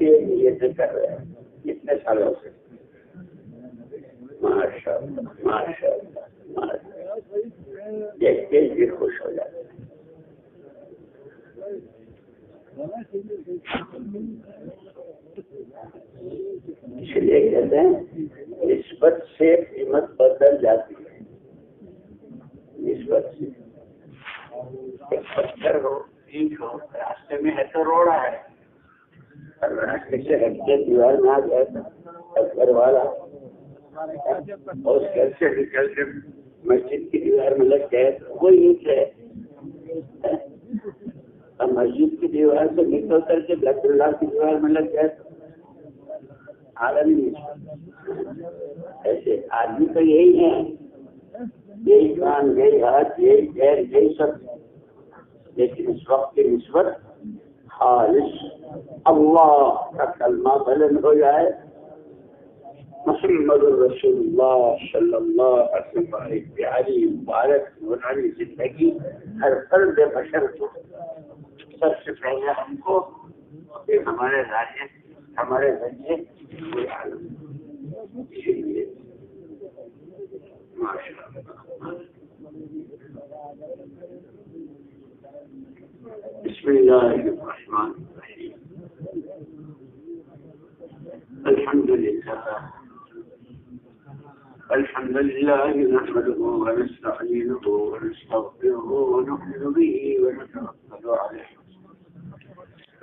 یہ نیتیں کر رہے ہیں اتنے سالوں سے. ماشاء اللہ ماشاء اللہ دیکھ کے دل خوش ہو جاتے ہیں. اس لیے کہتے ہیں نسبت سے قیمت بدل جاتی ہے. نسبت سے پتھر ہو اینٹ ہو راستے میں ہے تو روڑا ہے, راستے سے ہٹ کے دیوار میں آ گیا تھا گھر والا اور گھر سے نکل کے مسجد کی دیوار میں لگ گئے تو وہ اینٹ ہے. مسجد کی دیوار سے نکل کر کے بیت اللہ کی دیوار میں لگ گئے عالمی. ایسے آدمی تو یہی ہے, یہی کان یہی ہاتھ یہی پیر یہی سب, لیکن اس وقت کی نسبت خالص اللہ کا کلمہ بلند ہو جائے, محمد رسول اللہ صلی اللہ علیہ وسلم پیاری مبارک نورانی زندگی ہر فرد بشر کو سب سے پہلے ہم کو ہمارے ذریعے ہمارے ذریعے پورے عالم. اسی لیے ماشاء اللہ بسم اللہ الرحمن الرحیم الحمد لله نحمده ونستعينه ونستغفره ونؤمن به ونتوكل عليه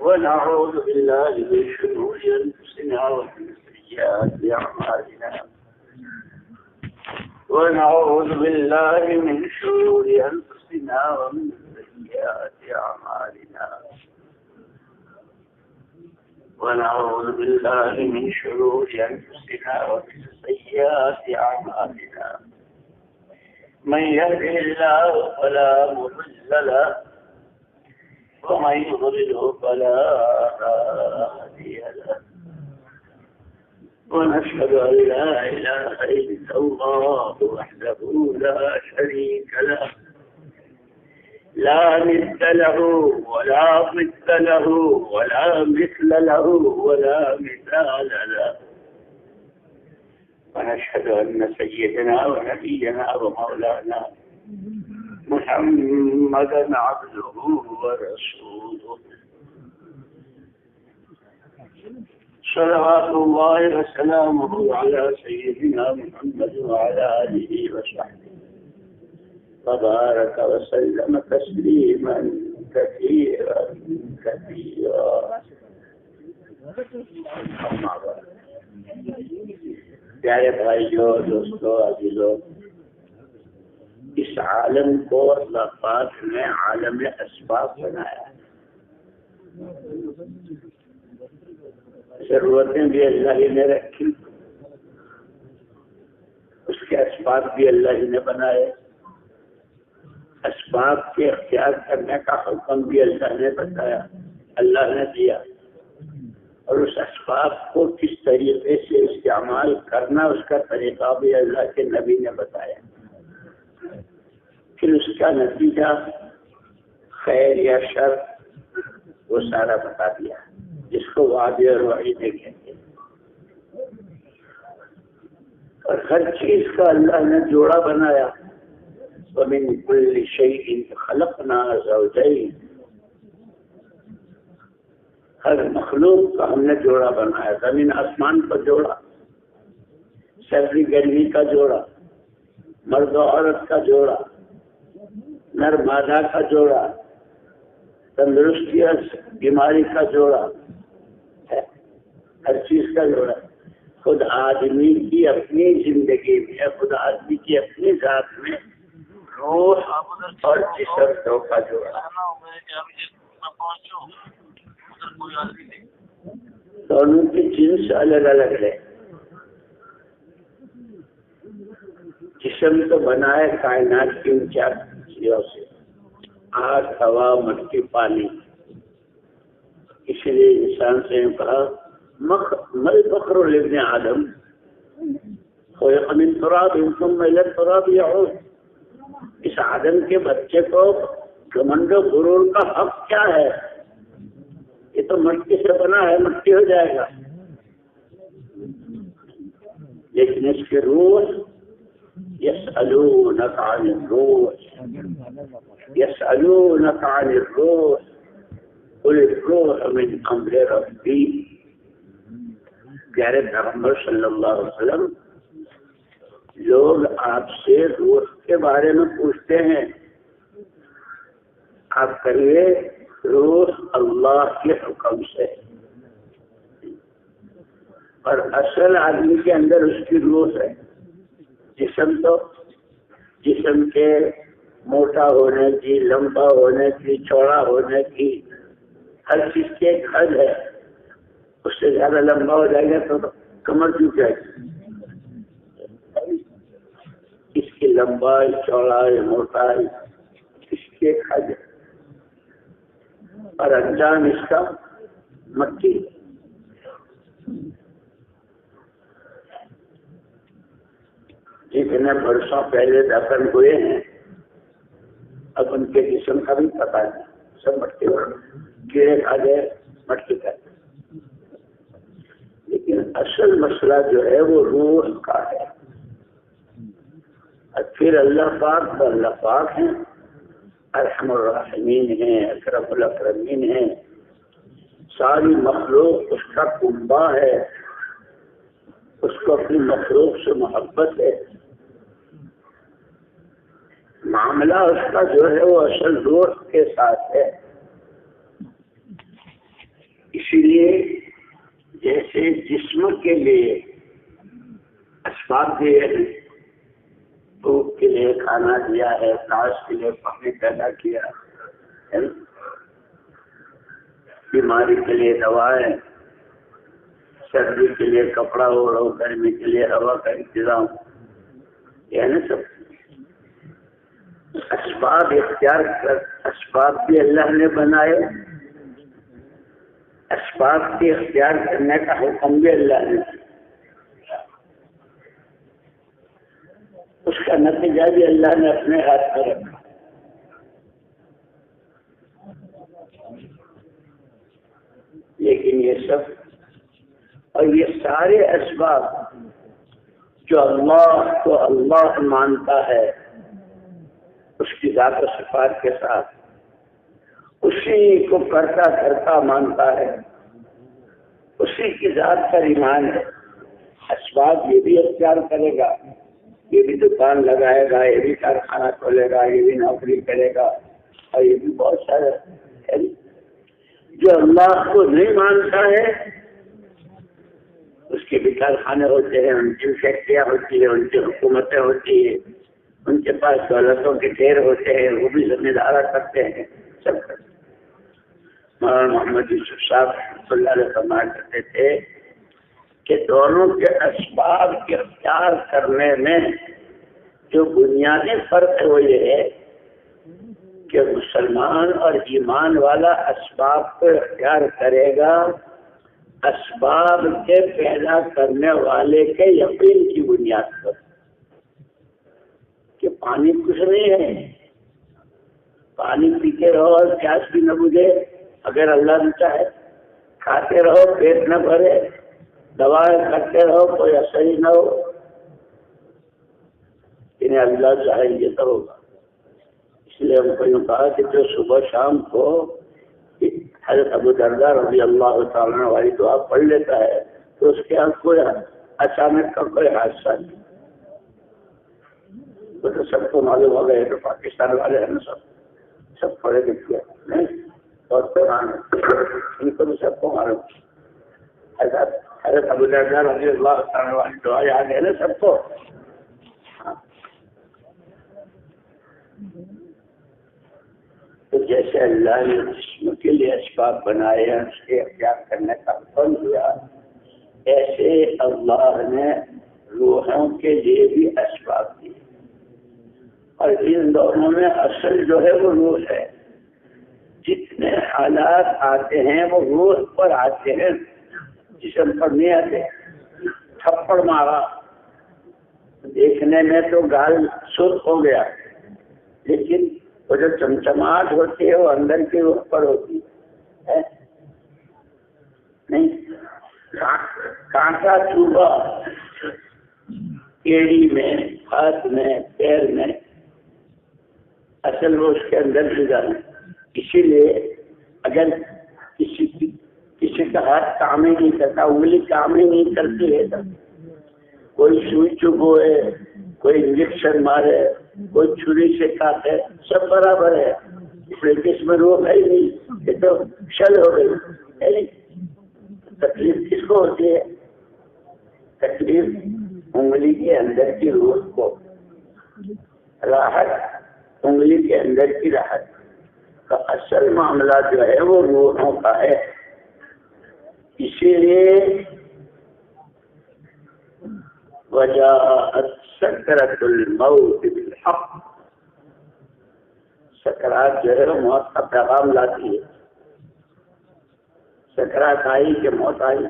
ونعوذ بالله من شرور أنفسنا ومن سيئات أعمالنا ونعوذ بالله من شرور أنفسنا ومن سيئات أعمالنا ونعوذ بالله من شرور أنفسنا ومن سيئات أعمالنا من يهده الله فلا مضل له ومن يضلل فلا هادي له ونشهد أن لا إله إلا الله وحده لا شريك له لا ند له ولا ضد له ولا مثل له ولا مثال له ونشهد أن سيدنا ونبينا ومولانا محمدا عبده ورسوله صلوات الله وسلامه على سيدنا محمد وعلى آله وصحبه تبارك وسلم تسليما كثيرا كثيرا. پیارے بھائیو دوستو عزیزو, اس عالم کو اللہ پاک نے عالم اسباب بنایا. ضرورتیں بھی اللہ ہی نے رکھی, اس کے اسباب بھی اللہ ہی نے بنائے, اسباب کے اختیار کرنے کا حکم بھی اللہ نے بتایا, اللہ نے دیا, اور اس اسباب کو کس طریقے سے استعمال کرنا اس کا طریقہ بھی اللہ کے نبی نے بتایا. پھر اس کا نتیجہ خیر یا شر وہ سارا بتا دیا, جس کو وعدے اور وعیدیں کہتے ہیں. اور ہر چیز کا اللہ نے جوڑا بنایا. وَمِن كُلِّ شَيْءٍ خَلَقْنَا زَوْجَيْنِ, ہر مخلوق کا ہم نے جوڑا بنایا. زمین آسمان کا جوڑا, سردی گرمی کا جوڑا, مرد و عورت کا جوڑا, نر مادہ کا جوڑا, تندرستی اور بیماری کا جوڑا, ہر چیز کا جوڑا. خود آدمی کی اپنی زندگی میں, خود آدمی کی اپنی ذات میں روح اور جسم دو کا جوڑا. دونوں کی جنس الگ الگ ہے. جسم تو بنائے کائنات کی ان چار چیزوں سے, آگ, ہوا, مٹی, پانی. اس لیے انسان سے کہا مل فخر لابن آدم خلق من تراب ثم الى التراب يعود. اس آدم کے بچے کو گھمنڈ و غرور کا حق کیا ہے؟ یہ تو مٹی سے بنا ہے، مٹی ہو جائے گا، لیکن اس کی روح یسألونک عن الروح، یسألونک عن الروح قل الروح من امر ربی۔ پیارے پیغمبر صلی اللہ علیہ وسلم، لوگ آپ سے روح کے بارے میں پوچھتے ہیں، آپ کریے روح اللہ کے حکم سے، اور اصل آدمی کے اندر اس کی روح ہے۔ جسم کے موٹا ہونے کی، لمبا ہونے کی، چوڑا ہونے کی، ہر چیز کی ایک حد ہے۔ اس سے زیادہ لمبا ہو جائے گا تو کمر ٹوٹ جائے گی۔ اس کی لمبائی، چوڑائی، موٹائی، اس کی ایک حد ہے، اور انجام اس کا مٹی۔ جتنے برسوں پہلے دفن ہوئے ہیں، اب ان کے جسم کا بھی پتہ نہیں، سب مٹی ہو کیڑے کھا گئے، مٹی کا۔ لیکن اصل مسئلہ جو ہے وہ روح کا ہے۔ اور پھر اللہ پاک تو اللہ پاک ہیں، ارحم الراحمین ہیں، اکرم الاکرمین ہیں، ساری مخلوق اس کا کنبہ ہے، اس کو اپنی مخلوق سے محبت ہے۔ معاملہ اس کا جو ہے وہ اصل روح کے ساتھ ہے۔ اسی لیے جیسے جسم کے لیے اسباب دیے ہیں، بھوک کے لیے کھانا دیا ہے، سانس کے لیے پانی پیدا کیا ہے، بیماری کے لیے دوائیں، سردی کے لیے کپڑا اوڑھو، گرمی کے لیے ہوا کا انتظام، یہ نا سب اسباب اختیار کر۔ اسباب بھی اللہ نے بنائے، اسباب کی اختیار کرنے کا حکم بھی اللہ نے، اس کا نتیجہ بھی اللہ نے اپنے ہاتھ میں رکھا۔ لیکن یہ سب اور یہ سارے اسباب جو اللہ کو اللہ مانتا ہے اس کی ذات و صفات کے ساتھ، اسی کو کرتا کرتا مانتا ہے، اسی کی ذات پر ایمان ہے۔ اسباب یہ بھی اختیار کرے گا، یہ بھی دکان لگائے گا، یہ بھی کارخانہ کھولے گا، یہ بھی نوکری کرے گا، اور یہ بھی بہت سارے ہے۔ جو اللہ کو نہیں مانتا ہے اس کے بھی کارخانے ہوتے ہیں، ان کی فیکٹریاں ہوتی ہیں، ان کی حکومتیں ہوتی ہیں، ان کے پاس دولتوں کے ڈھیر ہوتے ہیں، وہ بھی ذمہ دارا کرتے ہیں، سب کرتے ہیں۔ مولانا محمد یوسف صاحب رحمۃ اللہ علیہ فرمایا کرتے تھے کہ دونوں کے اسباب کے اختیار کرنے میں جو بنیادی فرق ہے وہ یہ ہے کہ مسلمان اور ایمان والا اسباب کو اختیار کرے گا اسباب کے پیدا کرنے والے کے یقین کی بنیاد پر، کہ پانی کچھ نہیں ہے، پانی پیتے رہو اور پیاس بھی نہ بجھے اگر اللہ نے چاہے، کھاتے رہو پیٹ نہ بھرے، دوائیں کرتے رہو کوئی اثر ہی نہ ہو، انہیں اللہ چاہے یہ تو ہوگا۔ اس لیے ہم کو یوں کہا کہ جو صبح شام کو حضرت ابو درداء رضی اللہ تعالیٰ عنہ والی دعا پڑھ لیتا ہے تو اس کے یہاں کوئی اچانک کا کوئی حادثہ نہیں۔ وہ تو سب کو معلوم ہو گئے، تو پاکستان والے ہیں نا، سب پڑھے لکھے نہیں، بہت قرآن ان کو بھی سب کو معلوم۔ حضرت ابو درداء رضی اللہ تعالیٰ والی دعا یاد ہے نا سب کو۔ تو جیسے اللہ نے جسم کے لیے اسباب بنائے ہیں، اس کے اختیار کرنے کا حکم دیا، ایسے اللہ نے روحوں کے لیے بھی اسباب دیے، اور ان دونوں میں اصل جو ہے وہ روح ہے۔ جتنے حالات آتے ہیں وہ روح پر آتے ہیں، جسم پر نہیں آتے۔ تھپڑ مارا، دیکھنے میں تو گال سرخ ہو گیا، لیکن وہ جو چمچماہٹ ہوتی ہے وہ اندر کی روح پر ہوتی ہے۔ نہیں کانٹا چوبا ایڑی میں، ہاتھ میں، پیر میں، اصل وہ اس کے اندر بھی جانا. اسی لیے اگر کسی کا ہاتھ کام ہی نہیں کرتا، انگلی کام ہی نہیں کرتی ہے، کوئی سوئی چبھوئے، کوئی انجیکشن مارے، کوئی چھری سے کاٹے، سب برابر ہے. اس لیے کس میں روح ہے ہی نہیں، یہ تو شل ہو گئی. تکلیف کس کو ہوتی ہے؟ تکلیف انگلی کے اندر کی روح کو، راحت انگلی کے اندر کی راحت. کا اصل معاملہ جو ہے وہ روحوں کا ہے. اسی لیے وجاءت سکرۃ الموت بالحق، سکرات جو ہے وہ موت کا پیغام لاتی ہے. سکرات آئی کہ موت آئی.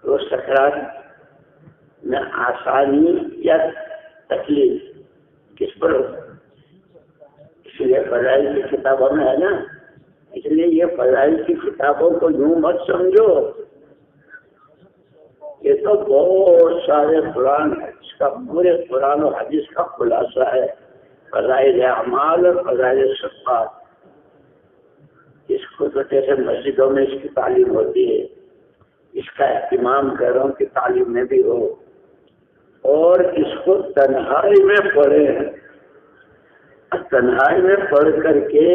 تو سکرات میں آسانی یا تکلیف کس پر ہوتا ہے؟ اس لیے فضائل کی کتابوں میں ہے نا. اس لیے یہ فضائل کی کتابوں کو یوں مت سمجھو، یہ تو بہت سارے قرآن حدیث کا، پورے قرآن و حدیث کا خلاصہ ہے. فضائل اعمال اور فضائل صدقات. اس کو تو جیسے مسجدوں میں اس کی تعلیم ہوتی ہے، اس کا اہتمام گھروں کی تعلیم میں بھی ہو، اور اس کو تنہائی میں پڑھیں. تنہائی میں پڑھ کر کے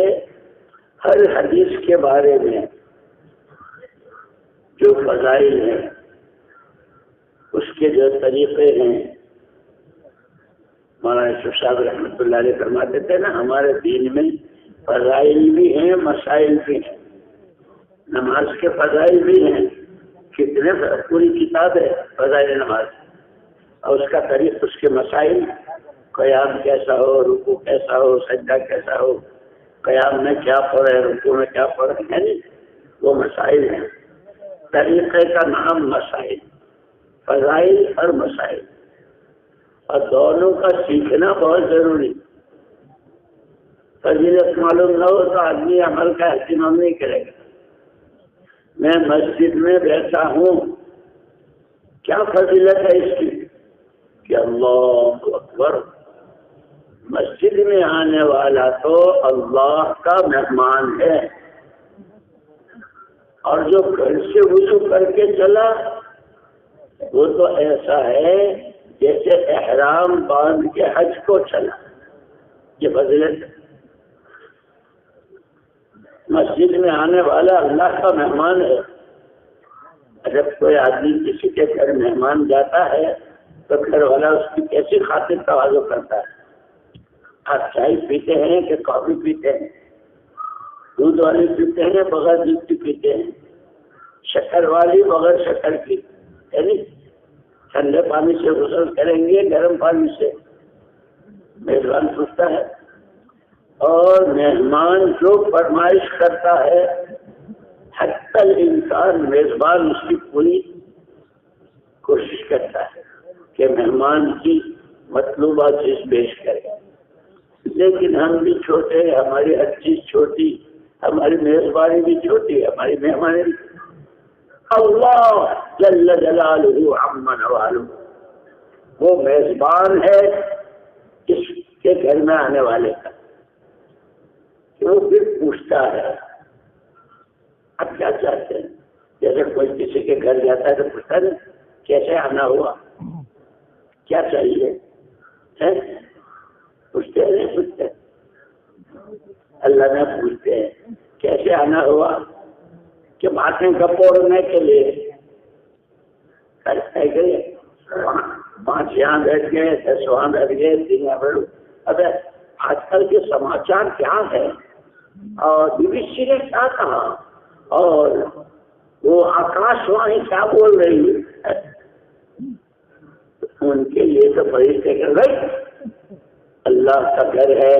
ہر حدیث کے بارے میں جو فضائل ہیں، اس کے جو طریقے ہیں، مولانا یوسف صاحب رحمۃ اللہ علیہ فرماتے تھے نا، ہمارے دین میں فضائل بھی ہیں، مسائل بھی ہیں. نماز کے فضائل بھی ہیں، کتنے پوری کتاب ہے فضائل نماز، اور اس کا طریق، اس کے مسائل، قیام کیسا ہو، رکوع کیسا ہو، سجدہ کیسا ہو، قیام میں کیا پڑھے، رکوع میں کیا پڑھے، یعنی وہ مسائل ہیں. طریقے کا نام مسائل، فضائل اور مسائل، اور دونوں کا سیکھنا بہت ضروری. فضیلت معلوم نہ ہو تو آدمی عمل کا اہتمام نہیں کرے گا. میں مسجد میں بیٹھا ہوں، کیا فضیلت ہے اس کی کہ اللہ اکبر، مسجد میں آنے والا تو اللہ کا مہمان ہے، اور جو گھر سے وضو کر کے چلا وہ تو ایسا ہے جیسے احرام باندھ کے حج کو چلا. یہ فضیلت ہے. مسجد میں آنے والا اللہ کا مہمان ہے. جب کوئی آدمی کسی کے گھر مہمان جاتا ہے تو گھر والا اس کی کیسی خاطر تواضع کرتا ہے. آپ چائے پیتے ہیں کہ کافی پیتے ہیں؟ دودھ والی پیتے ہیں بغیر دودھ کی پیتے ہیں؟ شکر والی بغیر شکر کی؟ یعنی ٹھنڈے پانی سے غسل کریں گے گرم پانی سے؟ میزبان پوچھتا ہے. اور مہمان جو فرمائش کرتا ہے حتی الانسان، میزبان اس کی پوری کوشش کرتا ہے کہ مہمان کی مطلوبہ چیز پیش کرے. لیکن ہم بھی چھوٹے، ہماری ہر چیز چھوٹی، ہماری میزبانی بھی چھوٹی، ہماری مہمانی بھی. اللہ جل جلالہ عما نوالہ، وہ میزبان ہے اس کے گھر میں آنے والے کا. وہ پھر پوچھتا ہے اب کیا چاہتے ہیں. جیسے کوئی کسی کے گھر جاتا ہے تو پوچھتا ہے کیسے آنا ہوا، کیا چاہیے، پوچھتے ہیں نہیں پوچھتے؟ اللہ نے پوچھتے ہیں کیسے آنا ہوا، کہ باتیں گپوڑنے کے لیے کرتے گئے. 5 یہاں بیٹھ گئے، 10 وہاں بیٹھ گئے، 3 یہاں بیٹھ. اب آج کل کے سماچار کیا ہے، اور BBC نے کیا کہا، اور وہ آکاش وانی کیا بول رہی ہے، ان کے لیے تو بڑی فکر بھائی اللہ کا گھر ہے،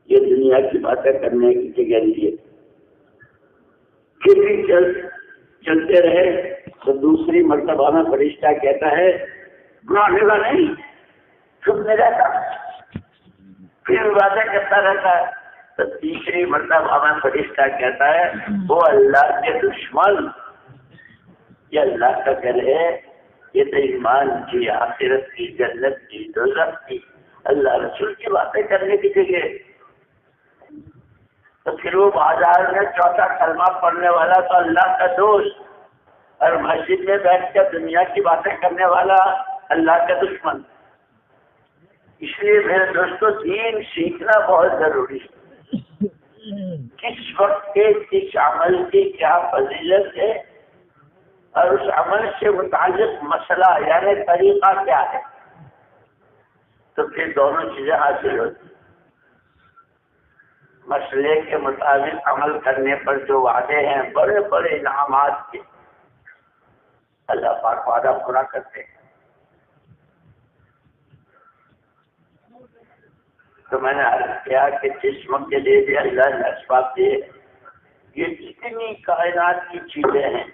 یہ دنیا کی باتیں کرنے کی جگہ لیے. پھر بھی چلتے رہے تو دوسری مرتبہ میں فرشتہ کہتا ہے گانے کا نہیں، چپ نہیں رہتا، پھر باتیں کرتا رہتا ہے. تو تیسری مرتبہ میں فرشتہ کہتا ہے وہ اللہ کے دشمن، یہ اللہ کا گھر ہے، یہ تو ایمان کی، آخرت کی، جنت کی، دوزخ کی، اللہ رسول کی باتیں کرنے کی جگہ، تو پھر وہ بازار میں چوتھا کلمہ پڑھنے والا تو اللہ کا دوست، اور مسجد میں بیٹھ کر دنیا کی باتیں کرنے والا اللہ کا دشمن۔ اس لیے میرے دوستو دین سیکھنا بہت ضروری ہے، کس وقت کے کس عمل کی کیا فضیلت ہے اور اس عمل سے متعلق مسئلہ یعنی طریقہ کیا ہے، تو پھر دونوں چیزیں حاصل ہوتی۔ مسئلے کے مطابق عمل کرنے پر جو وعدے ہیں بڑے بڑے انعامات کے، اللہ پاک وعدہ پورا کرتے ہیں۔ تو میں نے عرض کیا کہ جسم کے لیے بھی اللہ نے اسباب دیے، یہ جتنی کائنات کی چیزیں ہیں،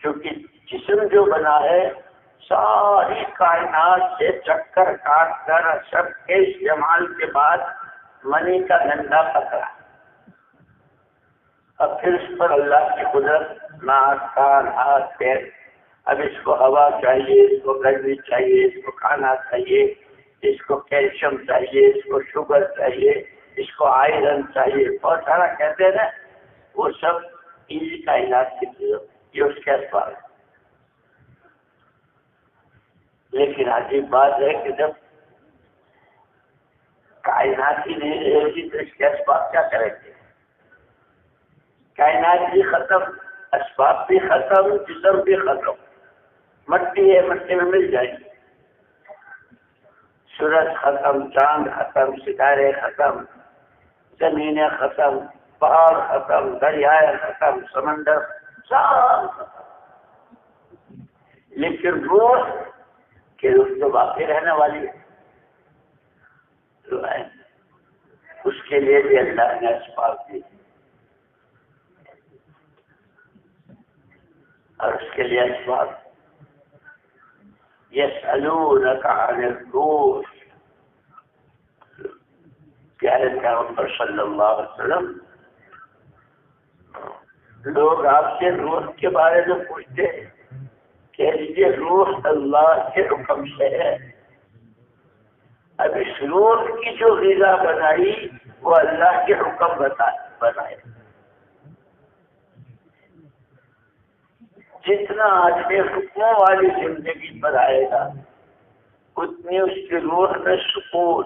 کیونکہ جسم جو بنا ہے ساری کائنات سے چکر کاٹ کر سب کے استعمال کے بعد منی کا گندا پکڑا، اب پھر اس پر اللہ کی قدرت، ناک کان ہاتھ پیر، اب اس کو ہوا چاہیے، اس کو گرمی چاہیے، اس کو کھانا چاہیے، اس کو کیلشیم چاہیے، اس کو شوگر چاہیے، اس کو آئرن چاہیے، بہت سارا کہتے ہیں نا، وہ سب انہی کائنات کی چیزیں، یہ اس کے اسباب ہے۔ لیکن عجیب بات ہے کہ جب کائنات ہی نہیں رہے گی تو اس کے اسباب کیا کریں گے؟ کائنات بھی ختم، اسباب بھی ختم، جسم بھی ختم، مٹی ہے، مٹی میں مل جائے گی، سورج ختم، چاند ختم، ستارے ختم، زمینیں ختم، پہاڑ ختم، دریائے ختم، سمندر سب ختم، لیکن روح کی روح تو باقی رہنے والی ہے، اس کے لیے بھی اللہ نے اسباب دی، اور اس کے لیے اسباب یسألونک عن الروح، پیارے پیغمبر صلی اللہ علیہ وسلم، لوگ آپ سے روح کے بارے میں پوچھتے ہیں کہ یہ روح اللہ کے حکم سے ہے، اب اس روح کی جو غذا بنائی وہ اللہ کے حکم بنائے، جتنا آدمی حکموں والی زندگی پر آئے گا اتنی اس کی روح میں سکون،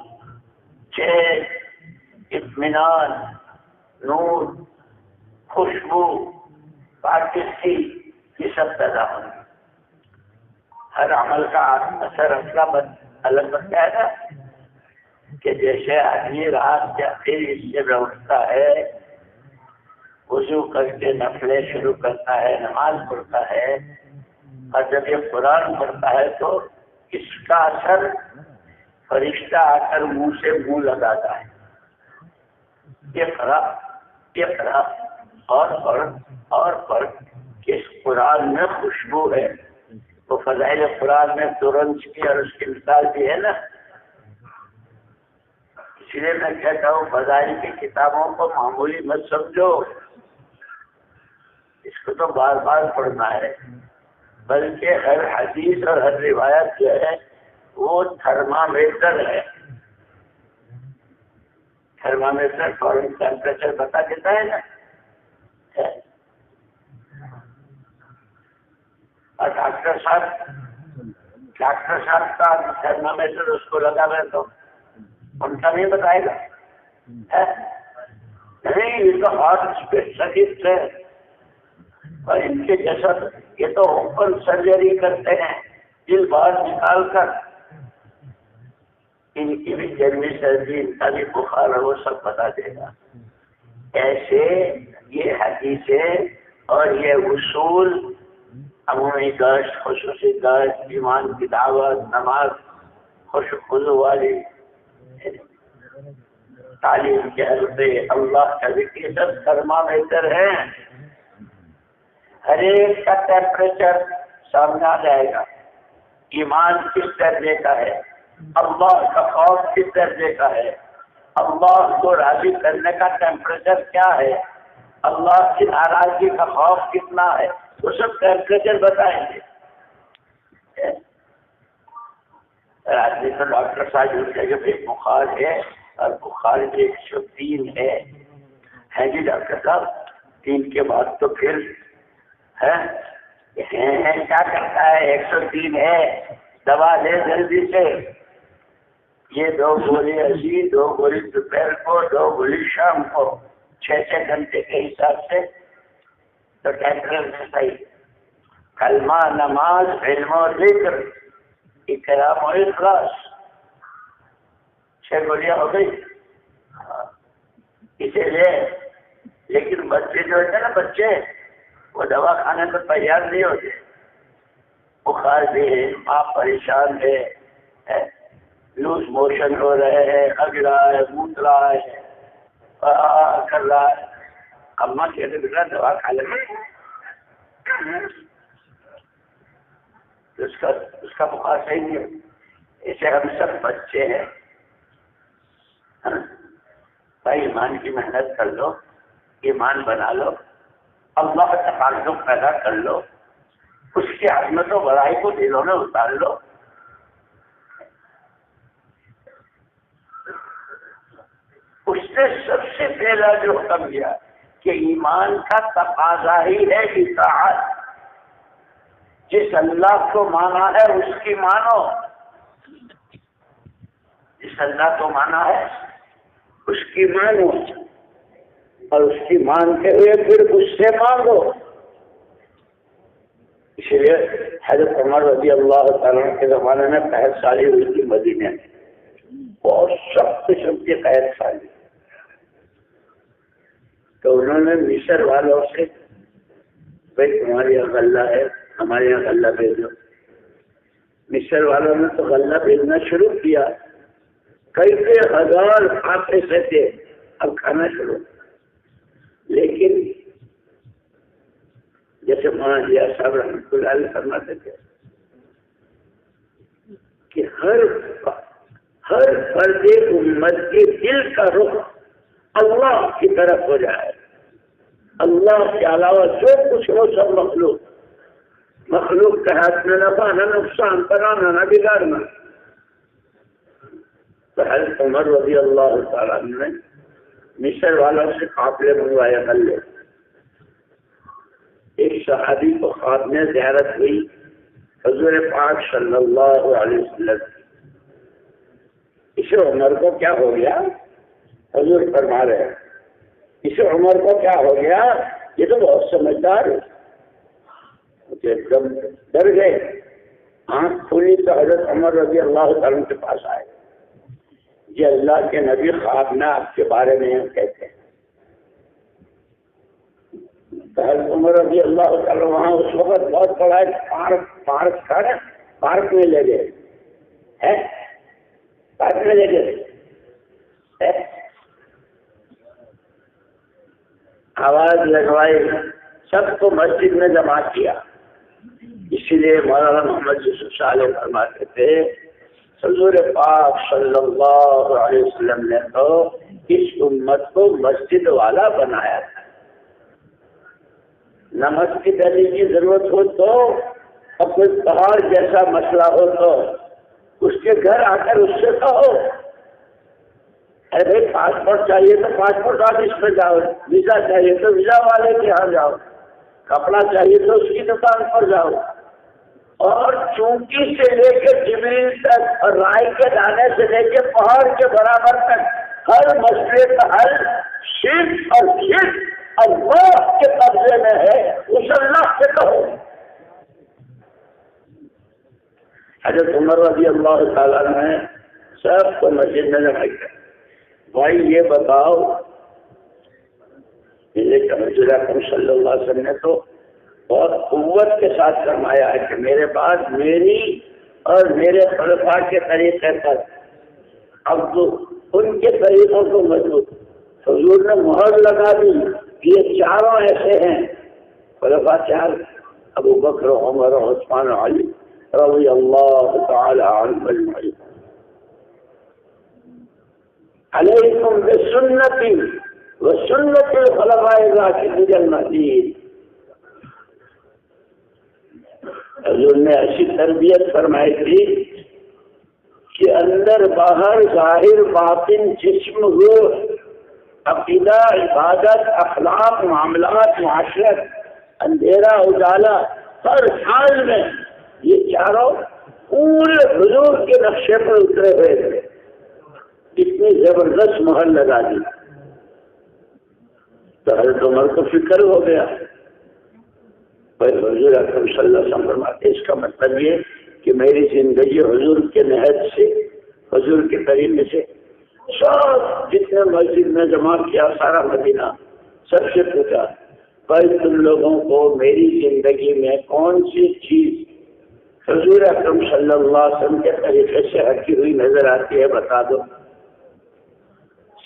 چین، اطمینان، نور، خوشبو، پاکیزگی، یہ سب پیدا ہوں گے۔ ہر عمل کا اثر الگ بنتا ہے نا، کہ جیسے آدمی رات کے آخری حصے میں اٹھتا ہے، وضو کر کے نفلیں شروع کرتا ہے، نماز پڑھتا ہے، اور جب یہ قرآن پڑھتا ہے تو اس کا اثر فرشتہ آ کر منہ سے منہ لگاتا ہے، یہ خراب اور پڑھ کہ اس قرآن میں خوشبو ہے، وہ فضائل قرآن میں ترنت کی اور اس کی مثال بھی ہے نا۔ اس لیے میں کہتا ہوں فضائل کی کتابوں کو معمولی مت سمجھو، اس کو تو بار بار پڑھنا ہے، بلکہ ہر حدیث اور ہر روایت جو ہے وہ تھرمامیٹر ہے، تھرمامیٹر فورن ٹیمپریچر بتا دیتا ہے نا، اور ڈاکٹر صاحب کا تھرمامیٹر اس کو لگا ہے تو ان کا نہیں بتائے گا، نہیں یہ تو ہارٹ اسپیشلسٹ ہے، اور ان کے جیسا یہ تو اوپن سرجری کرتے ہیں، دل باہر نکال کر، ان کی بھی گرمی سردی، ان کا بھی بخار ہے، وہ سب بتا دے گا۔ ایسے یہ حدیثیں اور یہ اصول، عمومی گشت، خصوصی گشت، ایمان کی دعوت، نماز، خضوع والی تعلیم کے حلقے، اللہ کا ذکر، سب تھرمامیٹر ہیں، ہر ایک کا ٹیمپریچر سامنے آ جائے گا، ایمان کس درجے کا ہے، اللہ کا خوف کس درجے کا ہے، اللہ کو راضی کرنے کا ٹیمپریچر کیا ہے، اللہ کی ناراضگی کا خوف کتنا ہے، وہ سب ٹیمپریچر بتائیں گے۔ آدمی تو ڈاکٹر صاحب پوچھے کہ بھائی بخار ہے اور بخار 103 ہے جی ڈاکٹر صاحب، 3 کے بعد تو پھر ہے کیا کرتا ہے، 103 ہے، دوا لے جلدی سے، یہ 2 گولی ابھی، 2 گولی دوپہر کو، 2 گولی شام کو، 6 گھنٹے کے حساب سے تو ٹیمپریچر صحیح، کلمہ، نماز، علم و ذکر، اکرام و اخلاص، 6 گولیاں ہو گئی۔ اسی لیے لیکن بچے جو ہوتے ہیں نا، بچے وہ دوا کھانے کو تیار نہیں ہوتے، بخار بھی ہے، ماں پریشان ہے، لوز موشن ہو رہے ہیں، اگ رہا ہے، مونت رہا ہے، کر رہا ہے، اماں کہتے بیٹا دوا کھا لیں گے، اس کا بخار صحیح نہیں ہے۔ اسے ہم سب بچے ہیں، بھائی ایمان کی محنت کر لو، ایمان بنا لو، اللہ کا تعلق پیدا کر لو، اس کی عظمت و بڑائی کو دلوں میں اتار لو۔ اس نے سب سے پہلا جو حکم دیا کہ ایمان کا تقاضا ہی ہے اطاعت، جس اللہ کو مانا ہے اس کی مانو، جس اللہ کو مانا ہے اس کی مانو، اور اس کی مانتے ہوئے پھر اس سے مانگو۔ اس لیے حضرت عمر رضی اللہ تعالیٰ کے زمانے میں قحط سالی ہوئی تھی مدینے میں، بہت سخت قسم کی قحط سالی، تو انہوں نے مصر والوں سے بھائی تمہارے یہاں غلہ ہے، ہمارے یہاں غلہ بھیجو۔ مصر والوں نے تو غلہ بھیجنا شروع کیا، کئی ہزار کھاتے سے تھے، اب کھانا شروع، لیکن جیسے مولانا صاحب رحمۃ اللہ علیہ فرماتے تھے کہ ہر فرد امت کے دل کا رخ اللہ کی طرف ہو جائے، اللہ کے علاوہ جو کچھ ہو سب مخلوق کے ہاتھ میں، نفع نہ نقصان، کرانا نہ بگاڑنا۔ تو حضرت عمر رضی اللہ تعالیٰ نے مصر والوں سے قافلے منگوائے غلے۔ ایک صحابی کو خواب میں زیارت ہوئی حضور پاک صلی اللہ علیہ وسلم، اسے عمر کو کیا ہو گیا، حضور فرما رہے ہیں اسے عمر کو کیا ہو گیا، یہ تو بہت سمجھدار ہے، ایک دم ڈر گئے، آنکھ کھلی تو حضرت عمر رضی اللہ تعالیٰ کے پاس آئے، یہ اللہ کے نبی خواب میں آپ کے بارے میں کہتے ہیں۔ حضرت عمر رضی اللہ تعالیٰ وہاں اس وقت بہت بڑا پارک میں لے گئے، پارک میں لے گئے، آواز لگوائی، سب کو مسجد میں جمع کیا۔ اسی لیے مولانا محمد یوسف صالح فرماتے تھے حضور پاک صلی اللہ علیہ وسلم نے تو اس امت کو مسجد والا بنایا تھا، نہ مسجد علی کی ضرورت ہو تو، اب کوئی پہاڑ جیسا مسئلہ ہو تو اس کے گھر آ کر اس سے کہو، ارے بھائی پاسپورٹ چاہیے تو پاسپورٹ آفس پہ جاؤ، ویزا چاہیے تو ویزا والے کے یہاں جاؤ، کپڑا چاہیے تو اس کی دکان پر جاؤ، اور چونکی سے لے کے جبریل تک اور رائے کے دانے سے لے کے پہاڑ کے برابر تک ہر مسئلے کا حل صرف اور صرف اللہ کے قبضے میں ہے، اس اللہ سے کہو۔ حضرت عمر رضی اللہ تعالیٰ نے سب کو مسجد میں جمع کیا، بھائی یہ بتاؤ، حضور اکرم صلی اللہ علیہ وسلم نے تو بہت قوت کے ساتھ فرمایا ہے کہ میرے بعد میری اور میرے خلفاء کے طریقے پر اب تو ان کے طریقوں کو مضبوط، حضور نے مہر لگا دی، یہ چاروں ایسے ہیں خلفاء چار، ابو بکر، عمر، عثمان، علی رضی اللہ تعالی عنہم اجمعین۔ علیکم بسنتی وسنت الخلفاء الراشدین المہدیین. حضور نے ایسی تربیت فرمائی تھی کہ اندر باہر ظاہر باطن جسم روح عقیدہ عبادت اخلاق معاملات معاشرت اندھیرا اجالا ہر حال میں یہ چاروں پورے حضور کے نقشے پر اترے ہوئے تھے. اتنی زبردست مہر لگا دی. تو حضرت عمر کو فکر ہو گیا. حضور اکرم صلی اللہ علیہ وسلم فرماتے اس کا مطلب یہ کہ میری زندگی حضور کے نہج سے حضور کے طریقے سے سب جتنے مسجد میں جمع کیا سارا مدینہ سب سے پوچھا بھائی تم لوگوں کو میری زندگی میں کون سی چیز حضور اکرم صلی اللہ علیہ وسلم کے طریقے سے ہٹی ہوئی نظر آتی ہے بتا دو.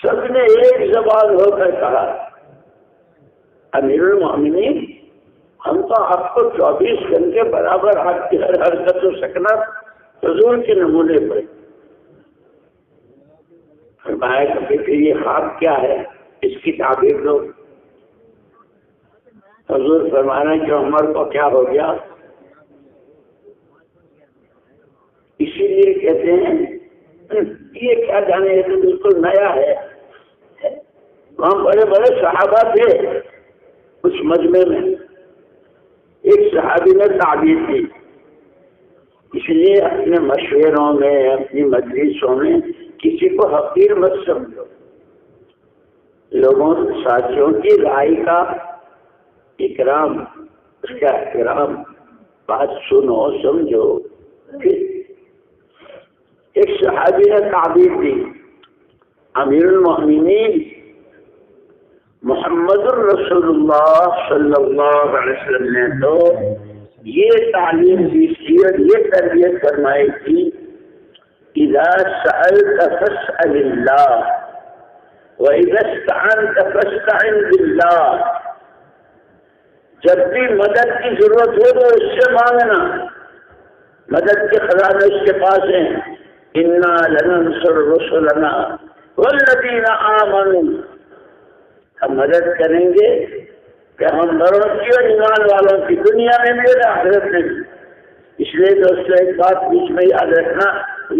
سب نے ایک زبان ہو کر کہا امیر المومنین ہم تو آپ کو 24 گھنٹے برابر آپ کی ہر حرکت و سکنت حضور کے نمونے پر. فرمایا کہ پھر یہ خواب کیا ہے اس کی تعبیر دو. حضور فرمانا کہ عمر کو کیا ہو گیا. اسی لیے کہتے ہیں یہ کیا جانے یہ تو بالکل نیا ہے. وہاں بڑے بڑے صحابہ تھے. اس مجمع میں ایک صحابی نے تعبیر کی. اس لیے اپنے مشوروں میں اپنی مجلسوں میں کسی کو حقیر مت سمجھو. لوگوں ساتھیوں کی رائے کا اکرام اس کا احترام بات سنو سمجھو. ایک صحابی نے تعبیر دی امیر المومنین محمد الرسول اللہ صلی اللہ علیہ وسلم نے تو یہ تعلیم دی تھی اور یہ تربیت فرمائی تھی اذا سألت فاسأل اللہ واذا استعنت فاستعن باللہ. جب بھی مدد کی ضرورت ہو تو اس سے مانگنا. مدد کے خزانے اس کے پاس ہیں. انا لننصر رسلنا والذین آمنوا. ہم مدد کریں گے پیغمبروں کی اور ایمان والوں کی دنیا میں بھی اور آخرت میں بھی. اس لیے دوستوں ایک بات بیچ میں یاد رکھنا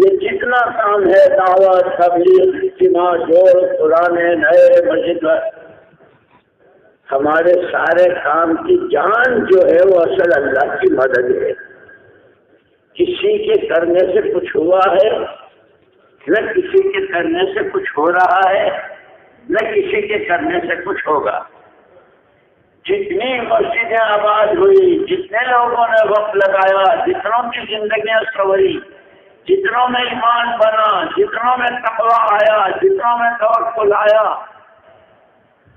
یہ جتنا کام ہے دعوت تبلیغ اجتماع جوڑ پرانے نئے مسجد ہمارے سارے کام کی جان جو ہے وہ اصل اللہ کی مدد ہے. کسی کے کرنے سے کچھ ہوا ہے نہ کسی کے کرنے سے کچھ ہو رہا ہے نہ کسی کے کرنے سے کچھ ہوگا. جتنی مسجدیں آباد ہوئی جتنے لوگوں نے وقت لگایا جتنوں کی زندگیاں سنوری جتنوں میں ایمان بنا جتنوں میں تقویٰ آیا جتنوں میں توکل آیا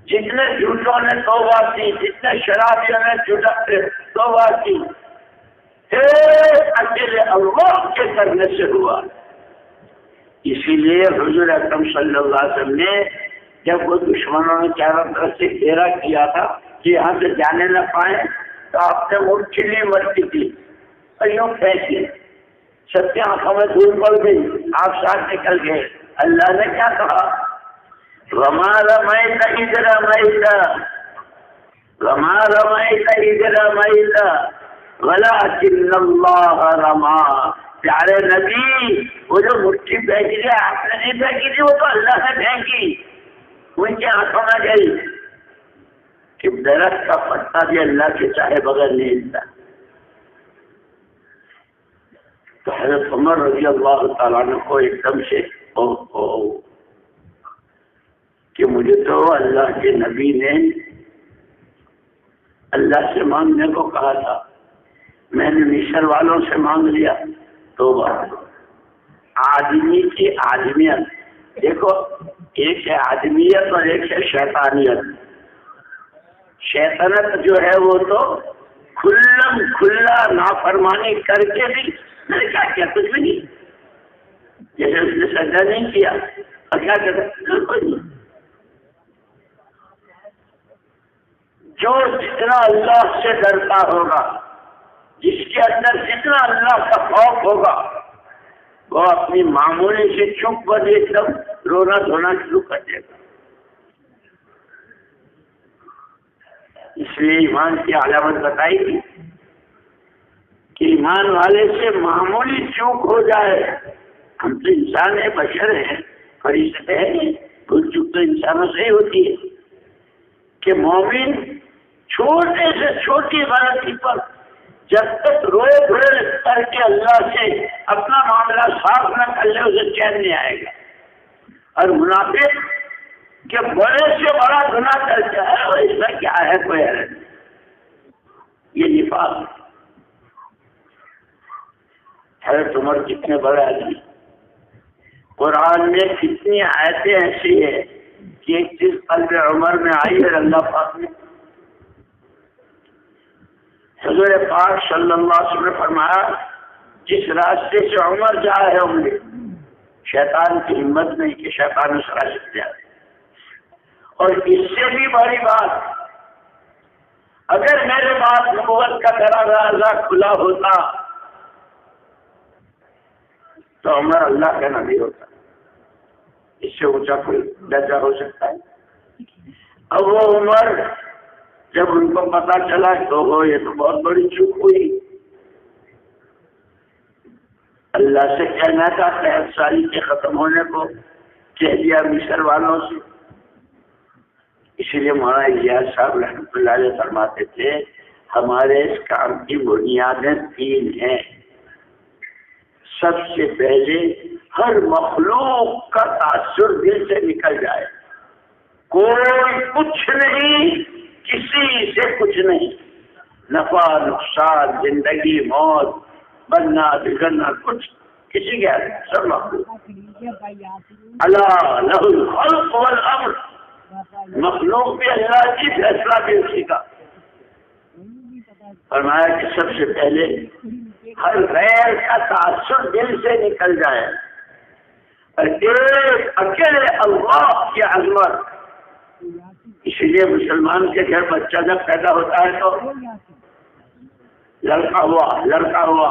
جتنے جھوٹوں نے توبہ کی جتنے شرابیوں نے توبہ کی اکیلے اللہ کے کرنے سے ہوا. اسی لیے حضور اکرم صلی اللہ علیہ وسلم نے جب وہ دشمنوں نے چاروں طرف سے گھیرا کیا تھا کہ یہاں سے جانے نہ پائیں تو آپ نے وہ کھلی مرتی تھی اور یوں پھینکی. سب کی آنکھوں میں دھول پڑ گئی. آپ ساتھ نکل گئے. اللہ نے کیا کہا وما رمیت اذ رمیت وما رمیت اذ رمیت ولکن اللہ رمی. پیارے نبی وہ جو مٹھی پھینکی تھی آپ نے نہیں پھینکی تھی وہ تو اللہ نے پھینکی. ان کی آنکھوں میں گئی کہ درخت کا پتا بھی اللہ کے چاہے بغیر نہیں ہلتا. تو حضرت عمر رضی اللہ تعالیٰ عنہ کو ایک دم سے کہ مجھے تو اللہ کے نبی نے اللہ سے مانگنے کو کہا تھا میں نے مصر والوں سے مانگ لیا. تو آدمی کی آدمیت دیکھو ایک ہے آدمیت اور ایک ہے شیطانیت. شیطنت جو ہے وہ تو کھلا نافرمانی کر کے بھی میں نے کیا کیا کچھ بھی نہیں جیسے اس نے سجدہ نہیں کیا اور کیا کہتا کوئی نہیں. جو جتنا اللہ سے ڈرتا ہوگا جس کے اندر جتنا اللہ کا خوف ہوگا وہ اپنی معمولی سے چپ پر ایک دم رونا دھونا شروع کر دے گا. اس لیے ایمان کی علامت بتائی گی کہ ایمان والے سے معمولی چوک ہو جائے. ہم تو انسان ہیں، بشر ہیں، فرشتے ہیں، بھول چوک تو انسانوں سے ہی ہوتی ہے. کہ مومن چھوٹے سے چھوٹی غلطی پر جب تک روئے دھوئے کر کے اللہ سے اپنا معاملہ صاف نہ کر لے اسے چین نہیں آئے گا. اور منافق کہ بڑے سے بڑا گناہ کرتا ہے اور اس میں کیا ہے کوئی حرج نہیں. یہ نفاق ہے. حضرت عمر کتنے بڑے آدمی. قرآن میں کتنی آیتیں ایسی ہیں کہ ایک چیز قلب عمر میں آئی ہے. اللہ پاک نے حضور پاک صلی اللہ علیہ وسلم نے فرمایا جس راستے سے عمر جائے ہوں گے شیطان کی ہمت نہیں کہ شیطان اس راستے سے جائے. اور اس سے بھی بڑی بات، اگر میرے پاس نبوت کا دروازہ کھلا ہوتا تو عمر اللہ کا نبی ہوتا. اس سے اونچا کوئی درجہ ہو سکتا ہے؟ اب وہ عمر جب ان کو پتا چلا تو یہ تو بہت بڑی چوک ہوئی. اللہ سے کہنا تھا 63 سال کے ختم ہونے کو، کہہ دیا مصر والوں سے. اس لیے مولانا الیاس صاحب رحمۃ اللہ علیہ فرماتے تھے ہمارے اس کام کی بنیادیں 3 ہیں. سب سے پہلے ہر مخلوق کا تاثر دل سے نکل جائے. کوئی کچھ نہیں، کسی سے کچھ نہیں، نفع نقصان، زندگی موت، بننا بگڑنا کچھ کسی کے ہاتھ، سب مخلوق. اللہ لہ الخلق والامر، مخلوق بھی اللہ کی، فیصلہ بھی اسی کا. فرمایا کہ سب سے پہلے ہر غیر کا تاثر دل سے نکل جائے اور ایک اکیلے اللہ کی عظمت. اسی لیے مسلمان کے گھر بچہ جب پیدا ہوتا ہے تو لڑکا ہوا،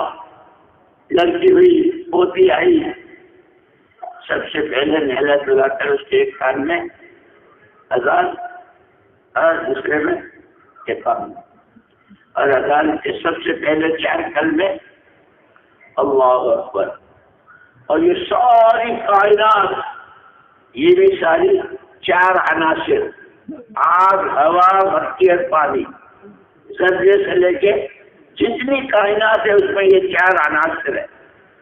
لڑکی ہوئی، پوتی آئی، سب سے پہلے نہلا دھلا کر اس کے ایک کان میں اذان اور دوسرے میں اقامت. اور اذان کے سب سے پہلے 4 کلمے اللہ اکبر. اور یہ ساری کائنات، یہ بھی ساری 4 عناصر، آگ، ہوا، مٹی اور پانی، ذرے سے لے کے جتنی کائنات ہے اس میں یہ 4 عناصر ہے،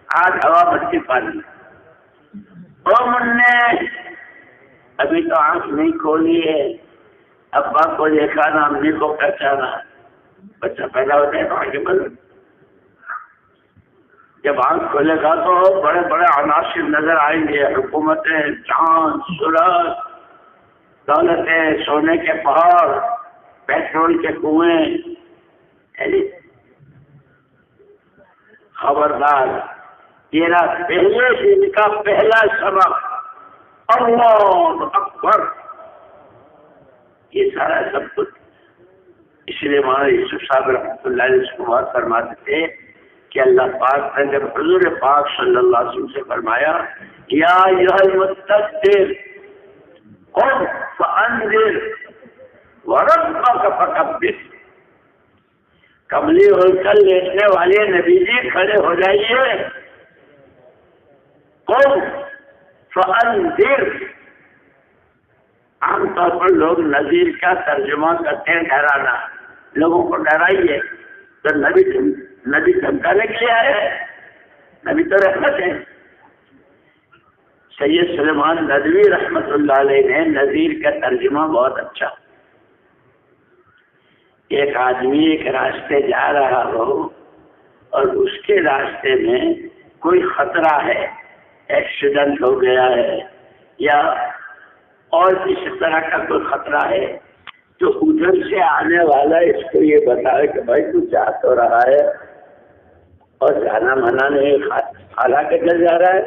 آگ، ہوا، مٹی، پانی. اور من نے ابھی تو آنکھ نہیں کھولی ہے، ابا کو دیکھا نہ امی کو پہچانا. بچہ پیدا ہوتا ہے تو آگے بڑھ، جب آنکھ کھولے گا تو بڑے بڑے عناصر نظر آئیں گے، حکومتیں، چاند، سورج، دولتیں، سونے کے پہاڑ، پیٹرول کے کنویں. خبردار، تیرا پہلے دن کا پہلا سبق اللہ اکبر، یہ سارا سب کچھ. اس لیے مولانا یوسف صاحب رحمۃ اللہ علیہ اس کو بات فرماتے تھے کہ اللہ پاک نے جب حضور پاک صلی اللہ علیہ وسلم سے فرمایا یا ایھا المدثر قم فانذر وربک فکبر، کملی ہو کر لیٹنے والے نبی جی کھڑے ہو جائیے. قم فانذر، عام طور پر لوگ نذیر کا ترجمہ کرتے ہیں ڈرانا، لوگوں کو ڈرائیے. تو نبی دھمکانے کے لیے آئے ہیں، نبی تو رحمت ہے. سید سلیمان ندوی رحمت اللہ علیہ نے نذیر کا ترجمہ بہت اچھا. ایک آدمی ایک راستے جا رہا ہو اور اس کے راستے میں کوئی خطرہ ہے، ایکسیڈنٹ ہو گیا ہے یا اور کسی طرح کا کوئی خطرہ ہے، تو ادھر سے آنے والا اس کو یہ بتائے کہ بھائی تو جا تو رہا ہے اور جانا منع نہیں، خالہ کے گھر جا رہا ہے،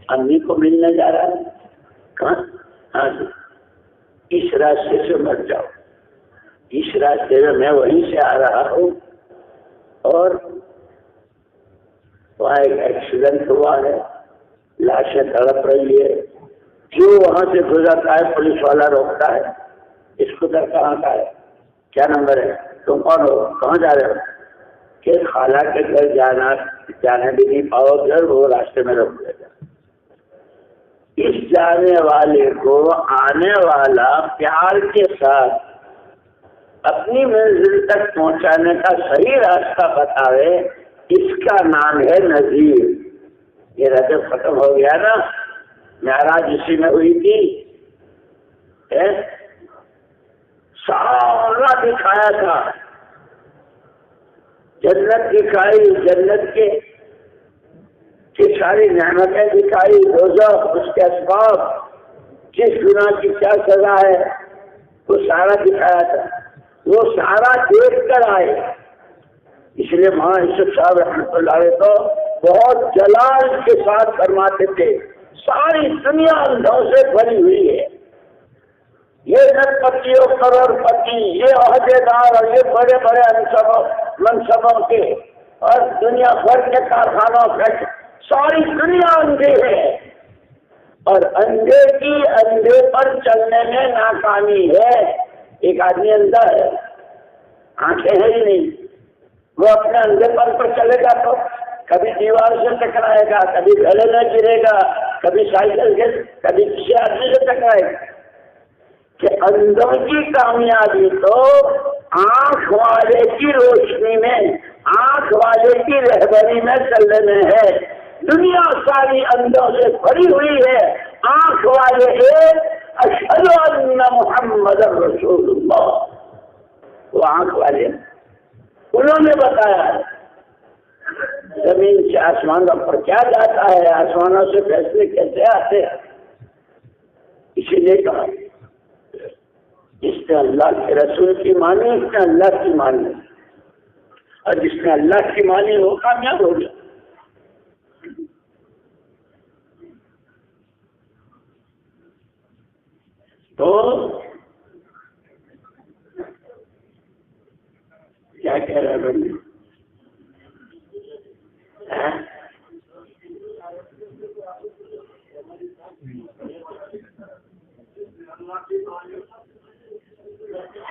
امی کو ملنے جا رہا ہے، کہاں؟ ہاں جی، اس راستے سے مت جاؤ، اس راستے میں وہیں سے آ رہا ہوں اور وہاں ایک ایکسیڈنٹ ہوا ہے، لاشیں تڑپ رہی ہے، جو وہاں سے گزرتا ہے پولیس والا روکتا ہے، اسکوٹر کہاں کا ہے، کیا نمبر ہے، تم کون ہو، کہاں جا رہے ہو؟ کہ خالہ کے گھر جانے بھی نہیں پاؤ گھر، وہ راستے میں روک لے گا۔ اس جانے والے کو آنے والا پیار کے ساتھ اپنی منزل تک پہنچانے کا صحیح راستہ بتاوے، اس کا نام ہے نذیر۔ یہ رجب ختم ہو گیا نا، معراج اسی میں ہوئی تھی، سارا دکھایا تھا، جنت دکھائی، جنت کی ساری نعمتیں دکھائی، دوزخ، اس کے اسباب، جس گناہ کی کیا سزا ہے، وہ سارا دکھایا تھا۔ وہ سارا دیکھ کر آئے، اس لیے وہاں یوسف صاحب رحمۃ اللہ علیہ تو بہت جلال کے ساتھ فرماتے تھے ساری دنیا اندھوں سے بھری ہوئی ہے، یہ رت پتی اور کروڑ پتی، یہ عہدے دار اور یہ بڑے بڑے منصبوں کے اور دنیا بھر کے کارخانوں کے، ساری دنیا اندھے ہے، اور اندھے کی اندھے پر چلنے میں ناکامی ہے۔ ایک آدمی اندھا ہے، آنکھیں ہیں ہی نہیں، وہ اپنے اندھے پر چلے گا تو کبھی دیوار سے ٹکرائے گا، کبھی گلے میں گرے گا، کبھی سائیکل سے، کبھی کسی آدمی سے ٹکرائے گا۔ کہ اندھوں کی کامیابی تو آنکھ والے کی روشنی میں، آنکھ والے کی رہبری میں چلنے میں ہے۔ دنیا ساری اندھوں سے بھری ہوئی ہے، آنکھ والے ایک اشہد ان محمد رسول اللہ، وہ آنکھ والے انہوں نے بتایا زمین سے آسمانوں پر کیا جاتا ہے، آسمانوں سے فیصلے کیسے آتے ہیں۔ اسی لیے کہا جس نے اللہ کے رسول کی مانی، اس نے اللہ کی مانی، اور جس نے اللہ کی مانی وہ کامیاب ہو گیا۔ تو کیا کہہ رہا ہے بھائی؟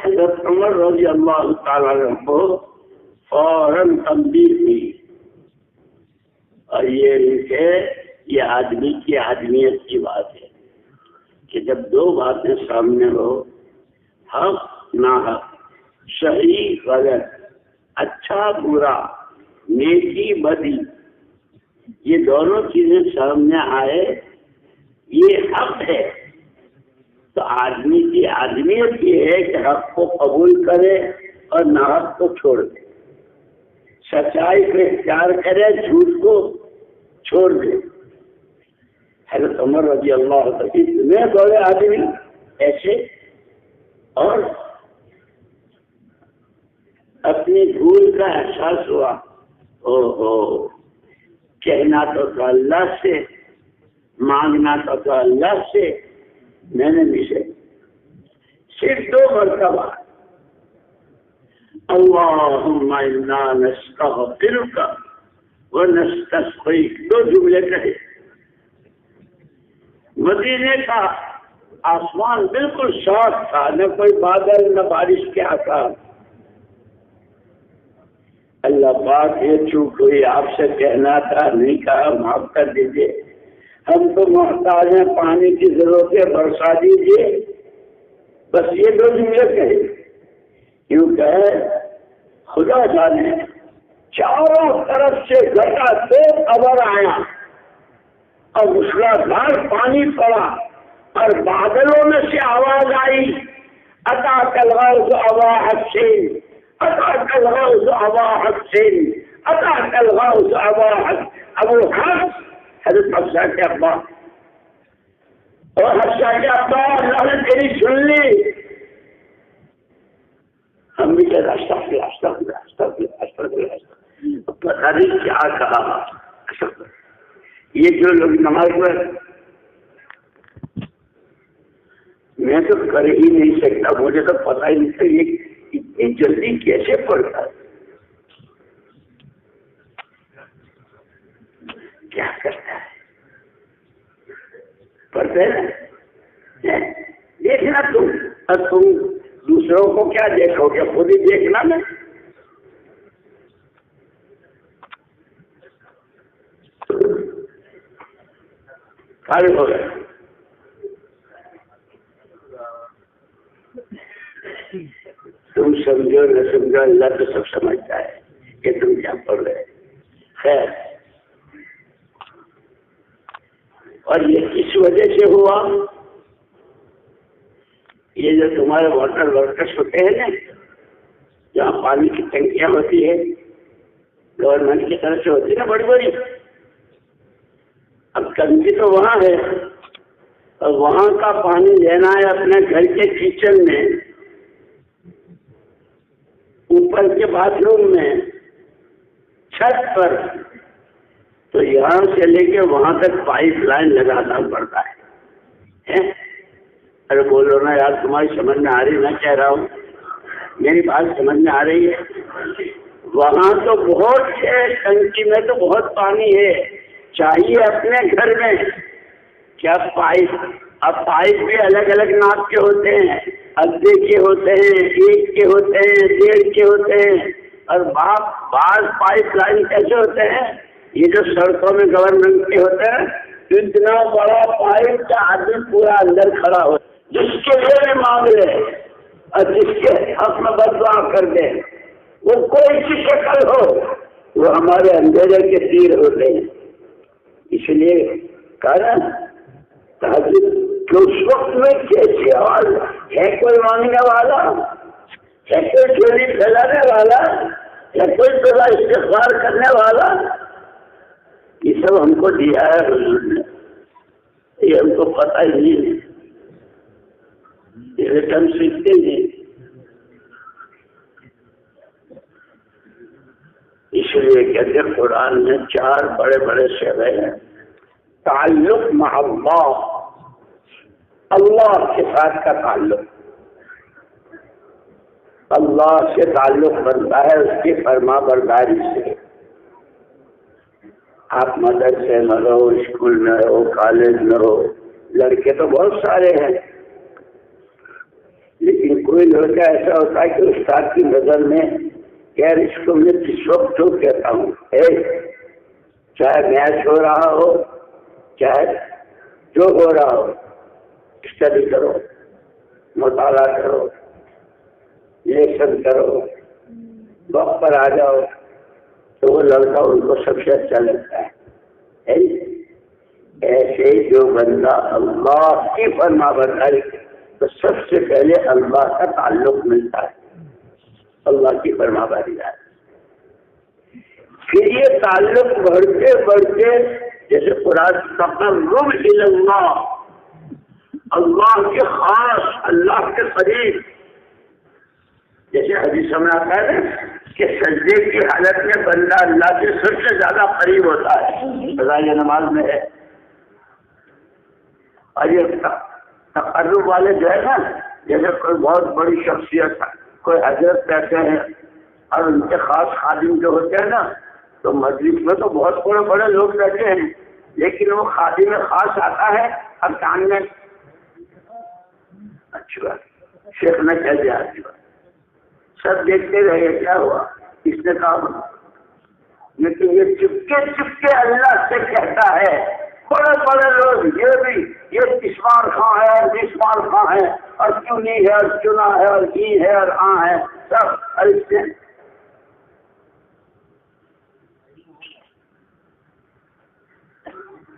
حضرت عمر رضی اللہ تعالیٰ عنہ کو فوراً تنبیہ ہوئی، اور یہ آدمی کی آدمیت کی بات ہے کہ جب دو باتیں سامنے ہو، حق ناحق، صحیح غلط، اچھا برا، نیکی بدی، یہ دونوں چیزیں سامنے آئے، یہ حق ہے، تو آدمی کی آدمیت یہ ہے کہ حق کو قبول کرے اور ناحق کو چھوڑ دے، سچائی کو اختیار کرے، جھوٹ کو چھوڑ دے۔ حضرت عمر رضی اللہ عنہ میں بڑے آدمی ایسے، اور اپنی بھول کا احساس ہوا، کہنا تو اللہ سے، مانگنا تو اللہ سے، میں نے بھی سے صرف 2 مرتبہ اللہم انا نستغفرک ونستسقیک 2 جملے کہے۔ مدینے کا آسمان بالکل صاف تھا، نہ کوئی بادل نہ بارش کے آثار۔ اللہ پاک یہ چوک ہوئی، آپ سے کہنا تھا نہیں کہا، معاف کر دیجئے، ہم تو محتاج ہیں، پانی کی ضرورت ہے، برسا دیجئے۔ بس یہ 2 جملے کہے، کیوں کہے خدا جانے چاروں طرف سے گھٹا سے ابر آیا اور موسلادھار پانی پڑا، اور بادلوں میں سے آواز آئی، عطا الغوث ابا حسین، عطا الغوث ابا حسین، عطا الغوث ابا ابو حفص، حضرت حفصہ کے ابا، اور حفصہ کے ابا اللہ نے تیری سن لی۔ ہم بھی کہتے استغفر استغفر استغفر استغفر، پتہ نہیں کیا کہا۔ یہ جو لوگ نماز میں، میں تو کر ہی نہیں سکتا، مجھے تو پتہ ہی نہیں تھا یہ اتنی جلدی کیسے پڑھتا ہے، کیا کرتا ہے، پڑھتے ہیں اب تم دوسروں کو کیا دیکھو گے؟ خود ہی دیکھنا نا. فارغ ہو گئے. تم سمجھو نہ سمجھو، اللہ تو سب سمجھتا ہے کہ تم کیا پڑھ رہے. خیر، اور یہ کس وجہ سے ہوا؟ یہ جو تمہارے واٹر ورکرس ہوتے ہیں نا، جہاں پانی کی ٹنکیاں ہوتی ہے گورنمنٹ کی طرف سے ہوتی ہے نا بڑی بڑی، اب ٹنکی تو وہاں ہے اور وہاں کا پانی لینا ہے اپنے گھر کے کچن میں، اوپر کے باتھ روم میں، چھت پر، تو یہاں سے لے کے وہاں تک پائپ لائن لگانا پڑتا ہے. ارے بولو نا یار، تمہاری سمجھ میں آ رہی؟ میں کہہ رہا ہوں میری بات سمجھ میں آ رہی ہے؟ وہاں تو بہت ہے، ٹنکی میں تو بہت پانی ہے، چاہیے اپنے گھر میں کیا پائپ. اب پائپ بھی الگ الگ ناپ کے ہوتے ہیں، آدھے کے ہوتے ہیں، 1 کے ہوتے ہیں، 1.5 کے ہوتے ہیں، اور بعض پائپ لائن کیسے ہوتے ہیں؟ یہ جو سڑکوں میں گورنمنٹ کے ہوتے ہیں، اتنا بڑا پائپ کا آدمی پورا اندر کھڑا ہو، جس کے لیے بھی مانگ لے اور جس کے حق میں بددعا کر دے، وہ کوئی سی شکل ہو، وہ ہمارے اندھیرے کے تیر ہوتے ہیں. اس لیے کہا تحجد کہ اس وقت میں کیسی آواز ہے؟ کوئی مانگنے والا ہے؟ کوئی چوری پھیلانے والا ہے؟ کوئی طرح استغفار کرنے والا؟ یہ سب ہم کو دیا ہے حضور نے، یہ ہم کو پتہ ہی نہیں، یہ ہم سیکھتے ہیں. اس لیے کہتے قرآن میں 4 بڑے بڑے شعبے ہیں. تعلق مع اللہ، اللہ کے ساتھ کا تعلق، اللہ سے تعلق بنتا ہے اس کی فرما برداری سے. آپ مدرسے میں رہو، اسکول میں رہو، کالج میں رہو، لڑکے تو بہت سارے ہیں، لیکن کوئی لڑکا ایسا ہوتا ہے کہ استاد کی نظر میں یار اس کو میں کس وقت جو کہتا ہوں، چاہے میچ ہو رہا ہو، چاہے جو ہو رہا ہو، اسٹڈی کرو، مطالعہ کرو، لیسن کرو، وقت پر آ جاؤ، تو وہ لڑکا ان کو سب سے اچھا لگتا ہے. ایسے جو بندہ اللہ کی فرما برداری تو سب سے پہلے اللہ کا تعلق ملتا ہے، اللہ کی فرما برداری. پھر یہ تعلق بڑھتے بڑھتے جیسے قرآن تقرب الی اللہ، اللہ کے خاص، اللہ کے قریب. جیسے حدیث میں آتا ہے کہ سجدے کی حالت میں بندہ اللہ کے سب سے زیادہ قریب ہوتا ہے، فضائل نماز میں ہے. اور یہ تقرب والے جو ہے نا، جیسے کوئی بہت بڑی شخصیت ہے، کوئی حضرت کہتے ہیں، اور ان کے خاص خادم جو ہوتے ہیں نا، تو مجلس میں تو بہت بڑے بڑے لوگ بیٹھے ہیں، لیکن وہ خادم خاص آتا ہے اور سامنے اچھی بات شیخ نے کہہ دیا، اچھی بات، سب دیکھتے رہے کیا ہوا، اس نے کہا. لیکن یہ چپکے چپکے اللہ سے کہتا ہے. بڑے بڑے لوگ یہ اسمار خاں ہے اور بسمار خاں ہے اور چنی ہے اور چنا ہے اور گھی ہے اور ہے سب، اور اس نے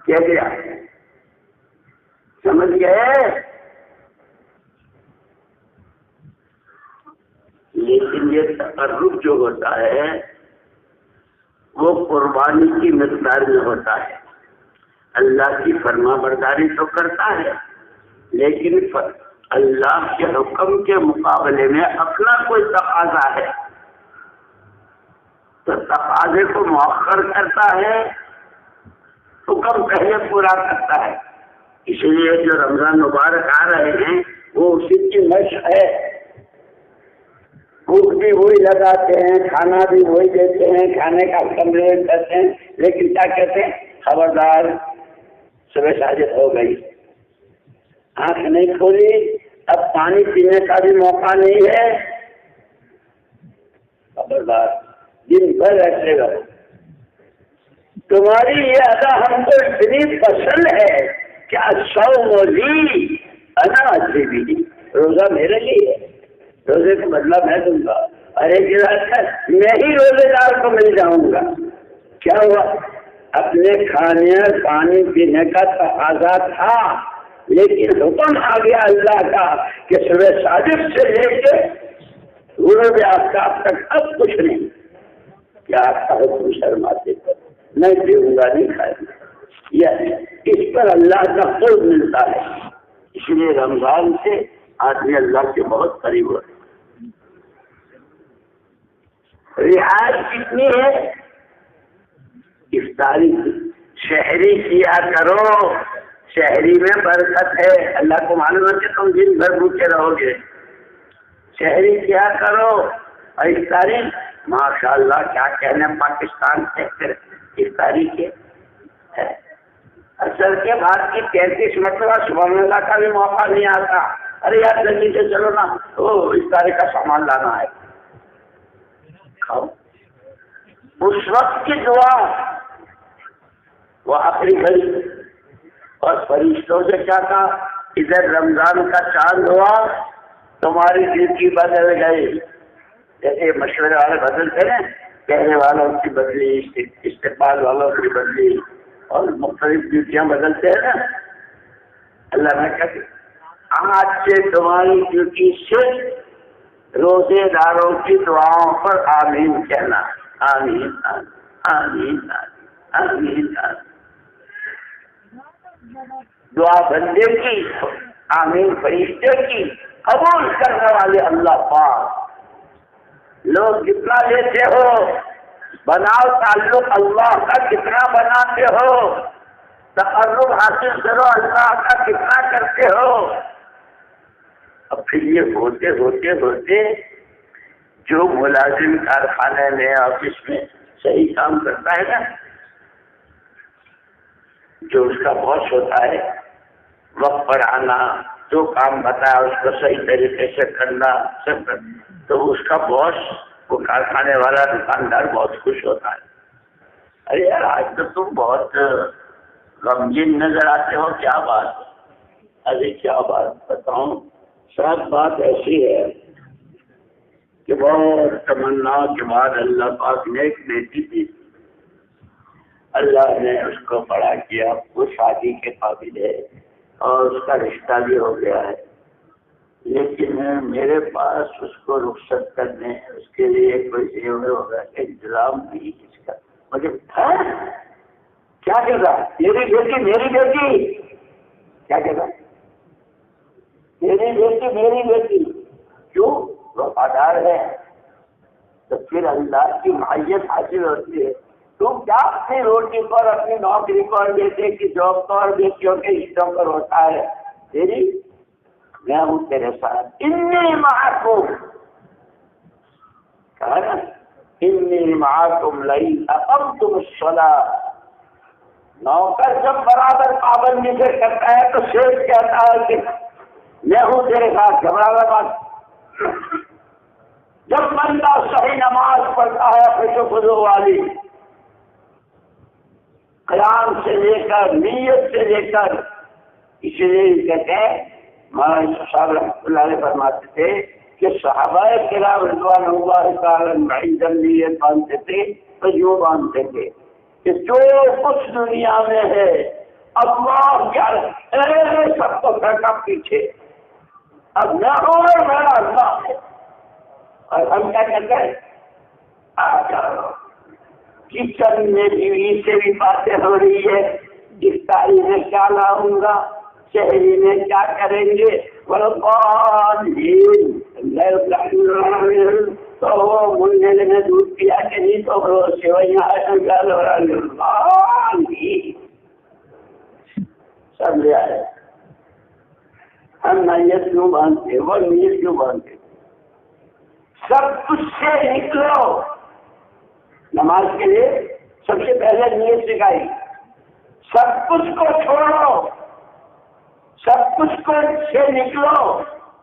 کہہ دیا. سمجھ گئے؟ لیکن یہ تقرب جو ہوتا ہے وہ قربانی کی مقدار میں ہوتا ہے. اللہ کی فرما برداری تو کرتا ہے، لیکن اللہ کے حکم کے مقابلے میں اپنا کوئی تقاضا ہے تو تقاضے کو مؤخر کرتا ہے، حکم پہلے پورا کرتا ہے. اس لیے جو رمضان مبارک آ رہے ہیں وہ اسی کی مشق ہے. بھوک بھی وہی لگاتے ہیں، کھانا بھی وہی دیتے ہیں، کھانے کا کمپلین کرتے ہیں، لیکن کیا کہتے ہیں؟ خبردار صبح ساجد ہو گئی، آنکھ نہیں کھولی اب پانی پینے کا بھی موقع نہیں ہے، خبردار دن بھر ایسے رہو۔ تمہاری یہ ادا ہم کو اتنی پسند ہے کہ الصوم لی انا اجزی بھی، روزہ میرے لیے ہے، روزے کا بدلہ میں دوں گا، اور ایک میں ہی روزے دار کو مل جاؤں گا۔ کیا ہوا؟ اپنے کھانے پانی پینے کا تقاضا تھا، لیکن حکم آ گیا اللہ کا کہ صبح صادق سے لے کے غروب آفتاب تک اب کچھ نہیں، کیا آپ کا حکم شرماتے پر نہیں پیوں گا، نہیں کھائیں گا۔ یہ اس پر اللہ کا قرب ملتا ہے، اس لیے رمضان سے آدمی اللہ کے بہت قریب ہوتا ہے۔ رعایت کتنی ہے؟ افطاری شہری کیا کرو، شہری میں برکت ہے، اللہ کو معلوم ہے کہ تم دن بھر بھوکے رہو گے، شہری کیا کرو۔ اور افطاری ماشاء اللہ کیا کہنے پاکستان سے افطاری کے اصل کے بعد کی 33 مرتبہ سبحان اللہ کا بھی موقع نہیں آتا، ارے یار جلدی سے چلو نا، وہ افطاری کا سامان لانا ہے، کھاؤ۔ اس وقت کی دعا وہ آخری گھڑی، اور فرشتوں سے کیا کہا؟ ادھر رمضان کا چاند ہوا تمہاری ڈیوٹی بدل گئی، جیسے مشورے والے بدلتے ہیں، کہنے والوں کی بدلی، استقبال والوں کی بدلی، اور مختلف ڈیوٹیاں بدلتے ہیں نا۔ اللہ نے کہا آج سے تمہاری ڈیوٹی صرف روزے داروں کی دعاؤں پر آمین کہنا، آمین آمین آمین آمین آمین۔ دعا بندے کی، آمین فرشتے کی، قبول کرنے والے اللہ پاک۔ لوگ جتنا لیتے ہو بناؤ تعلق اللہ کا کتنا بناتے ہو، تقرب حاصل کرو اللہ کا کتنا کرتے ہو۔ اب پھر یہ ہوتے ہوتے ہوتے جو ملازم کارخانے میں آفس میں صحیح کام کرتا ہے نا، جو اس کا باس ہوتا ہے، وقت پر آنا، جو کام بتایا اس کو صحیح طریقے سے کرنا، سب کرنا، تو اس کا باس، وہ کارخانے والا دکاندار بہت خوش ہوتا ہے۔ ارے یار آج تو تم بہت غمگین نظر آتے ہو، کیا بات؟ ارے کیا بات بتاؤں، سب بات ایسی ہے کہ بہت تمنا کے بعد اللہ پاک نے ایک بیٹی دی، اللہ نے اس کو بڑا کیا، وہ شادی کے قابل ہے اور اس کا رشتہ بھی ہو گیا ہے، لیکن میرے پاس اس کو رخصت کرنے اس کے لیے کوئی ہوگا انتظام نہیں اس کا۔ مجھے کیا کہہ رہا؟ میری بیٹی میری بیٹی، کیا کہہ رہا؟ میری بیٹی میری بیٹی، کیوں؟ وفادار ہے تو پھر اللہ کی معیت حاصل ہوتی ہے۔ تم کیا اپنی روٹی پر، اپنی نوکری پر، بیٹے کی جاب پر، بیٹیوں کے رشتوں پر ہوتا ہے، تیری میں ہوں تیرے ساتھ، انی معکم، کہا نا انی معکم لئن اقمتم الصلاۃ۔ نوکر جب برابر پابندی سے کرتا ہے تو شیخ کہتا ہے کہ میں ہوں تیرے ساتھ، گھبرانا مت۔ جب بندہ صحیح نماز پڑھتا ہے خوشو خضوع والی، قیام سے لے کر، نیت سے لے کر، اسی لیے کہتے ہیں مولانا یوسف صاحب رحمۃ اللہ علیہ فرماتے تھے کہ صحابہ کرام رضوان اللہ تعالیٰ عنہم جب نیت باندھتے تھے تو یوں باندھتے تھے کہ جو کچھ دنیا میں ہے اللہ کیا سب کو پھینکا پیچھے، اب میں ہوں اور میرا اللہ ہے۔ اور ہم کیا کہتے ہیں؟ کچن میں بیوی سے بھی باتیں ہو رہی ہے، افطاری میں کیا لاؤں گا، شہری میں کیا کریں گے، تو وہ منڈے میں دودھ پیا کہ نہیں تو سیویاں سب لے آئے۔ ہم نیت کیوں باندھتے، وہ نیت کیوں باندھتے؟ سب کچھ سے نکلو، نماز کے لیے سب سے پہلے نیت سکھائی، سب کچھ کو چھوڑو، سب کچھ کو سے نکلو،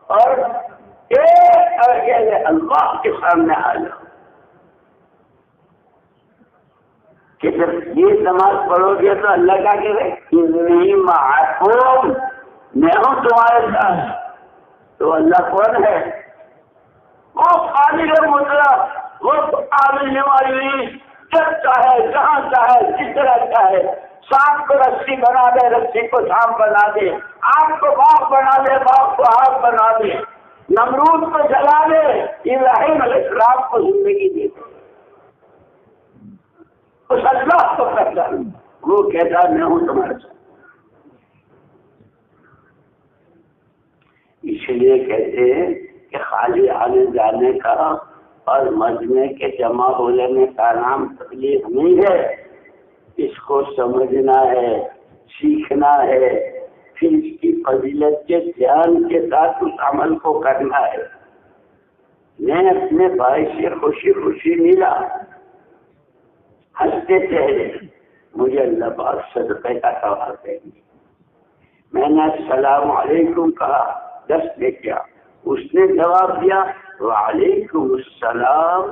اور ایک اکیلے اللہ کے سامنے آ جاؤ کہ جب یہ نماز پڑھو گے تو اللہ کا کہ انی معکم، میں ہوں تمہارے ساتھ. تو اللہ کون ہے؟ وہ خالق مطلق، وہ عالم والی، جب چاہے جہاں چاہے جس طرح چاہے، سانپ کو رسی بنا دے رسی کو سانپ بنا دے، آگ کو باغ بنا دے باغ کو آگ بنا دے، نمرود کو جلا دے، ابراہیم علیہ السلام کو زندگی دے دے. اس اللہ کو پہچان، وہ کہتا میں ہوں تمہارے ساتھ. اس لیے کہتے ہیں کہ خالی آنے جانے کا اور مجمع کے جمع ہو لینے کا نام تبلیغ نہیں ہے. اس کو سمجھنا ہے، سیکھنا ہے، پھر اس کی فضیلت کے دھیان کے ساتھ اس عمل کو کرنا ہے. میں اپنے بھائی سے خوشی خوشی ملا، ہنستے چہرے، مجھے اللہ پاک صدقے کا ثواب دے گی. میں نے السلام علیکم کہا، دست لے کیا، اس نے جواب دیا وعلیکم السلام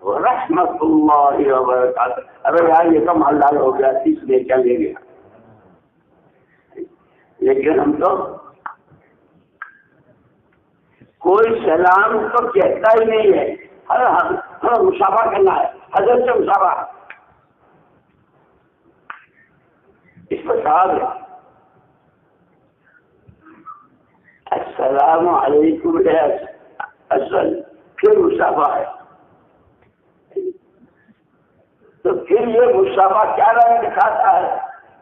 ورحمۃ اللہ وبرکاتہ. ارے یار یہ تو مالدار ہو گیا، اس لے کیا لے گیا. لیکن ہم تو کوئی سلام تو کہتا ہی نہیں ہے. ہر مصافحہ کرنا ہے، حضرت سے مصافحہ، اس پر صاحب ہے. السلام علیکم ہے اصل، پھر مصافحہ ہے. تو پھر یہ مصافحہ کیا رنگ دکھاتا ہے